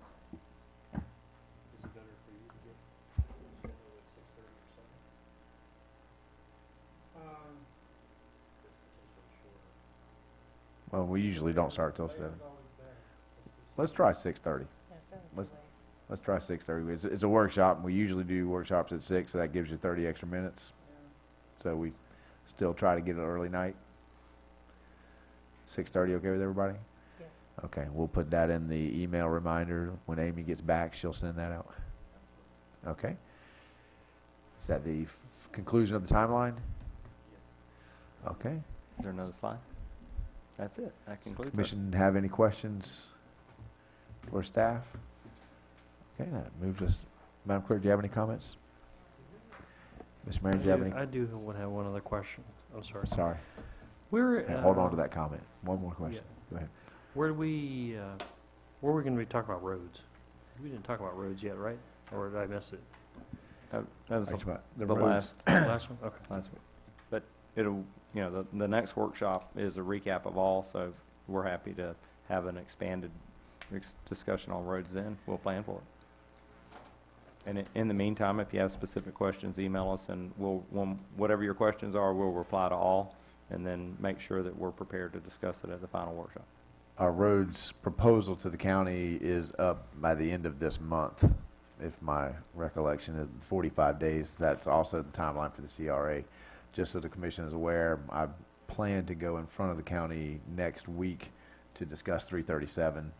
Well, we usually don't start till 7. Let's try 6:30. Let's try 6:30. It's a workshop, and we usually do workshops at 6, so that gives you 30 extra minutes. So we still try to get an early night. 6:30, okay with everybody? Yes. Okay, we'll put that in the email reminder. When Amy gets back, she'll send that out. Okay? Is that the conclusion of the timeline? Okay. Is there another slide? That's it. That Does the concludes it. commission have any questions for staff? Okay, that moves us. Madam Clerk, do you have any comments? Mr. Mayor, do you have any? I do have one other question. I'm sorry. Sorry. Where, Hold on to that comment. One more question. Go ahead. Where are we going to be talking about roads? We didn't talk about roads yet, right? Or did I miss it? That was Talked about the roads. Last one? Okay. last week. But it'll, the next workshop is a recap of all, so we're happy to have an expanded discussion on roads then. We'll plan for it. And in the meantime, if you have specific questions, email us, and whatever your questions are, we'll reply to all, and then make sure that we're prepared to discuss it at the final workshop. Our roads proposal to the county is up by the end of this month, if my recollection is 45 days. That's also the timeline for the CRA. Just so the commission is aware, I plan to go in front of the county next week to discuss 337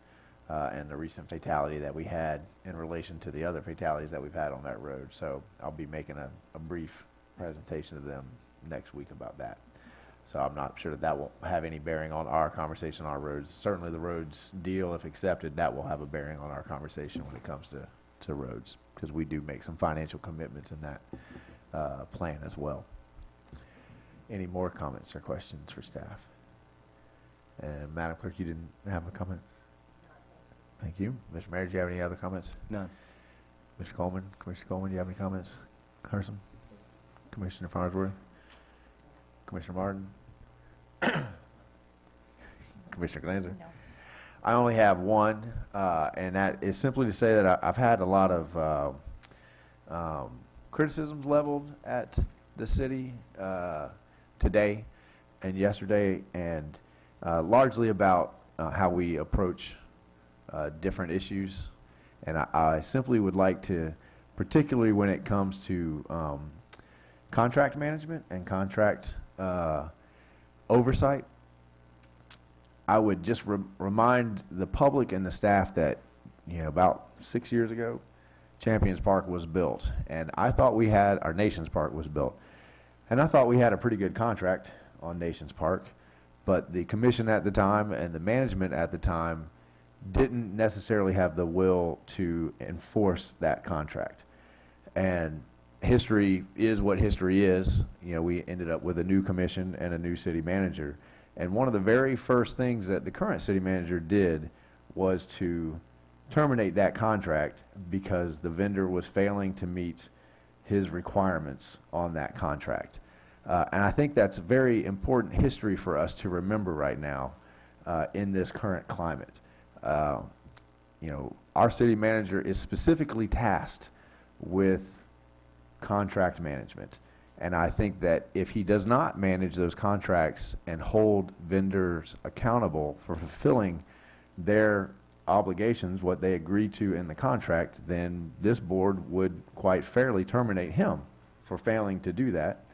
and the recent fatality that we had in relation to the other fatalities that we've had on that road. So I'll be making a brief presentation to them next week about that. So I'm not sure that will have any bearing on our conversation on our roads. Certainly the roads deal, if accepted, that will have a bearing on our conversation when it comes to to roads, because we do make some financial commitments in that plan as well. Any more comments or questions for staff? And Madam Clerk, you didn't have a comment? Thank you. Mr. Mayor, do you have any other comments? None. Mr. Coleman, Commissioner Coleman, do you have any comments? Carson? Commissioner Farnsworth? Commissioner Martin? Commissioner Glanzer? No. I only have one, and that is simply to say that I've had a lot of criticisms leveled at the city today and yesterday, and largely about how we approach different issues. And I simply would like to, particularly when it comes to contract management and contract oversight, I would just remind the public and the staff that, about 6 years ago, Champions Park was built, and I thought we had, our Nations Park was built, and I thought we had a pretty good contract on Nations Park, but the commission at the time and the management at the time didn't necessarily have the will to enforce that contract. And history is what history is. We ended up with a new commission and a new city manager. And one of the very first things that the current city manager did was to terminate that contract because the vendor was failing to meet his requirements on that contract. And I think that's very important history for us to remember right now in this current climate. Our city manager is specifically tasked with contract management. And I think that if he does not manage those contracts and hold vendors accountable for fulfilling their obligations, what they agreed to in the contract, then this board would quite fairly terminate him for failing to do that.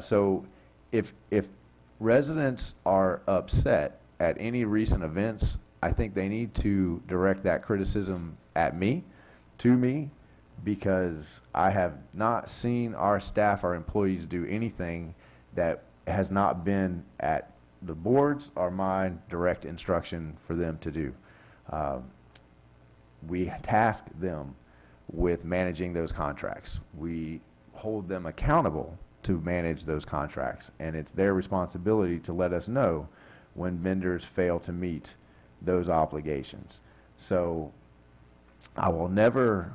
So if residents are upset at any recent events, I think they need to direct that criticism at me, to me, because I have not seen our staff, our employees do anything that has not been at the board's or my direct instruction for them to do. We task them with managing those contracts. We hold them accountable to manage those contracts, and it's their responsibility to let us know when vendors fail to meet those obligations. So I will never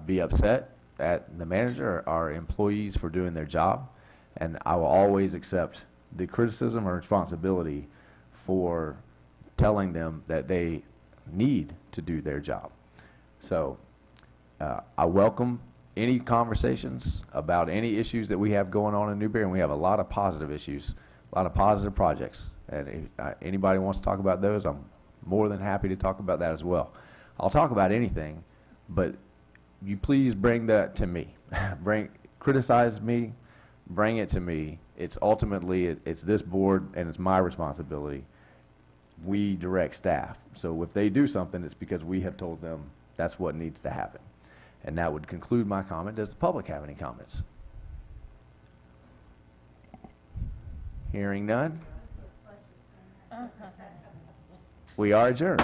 be upset at the manager or our employees for doing their job, and I will always accept the criticism or responsibility for telling them that they need to do their job. So I welcome any conversations about any issues that we have going on in Newberry, and we have a lot of positive issues, a lot of positive projects. And if anybody wants to talk about those, I'm more than happy to talk about that as well. I'll talk about anything, but you please bring that to me. Criticize me, bring it to me. It's ultimately, it's this board and it's my responsibility. We direct staff. So if they do something, it's because we have told them that's what needs to happen. And that would conclude my comment. Does the public have any comments? Hearing none. We are adjourned.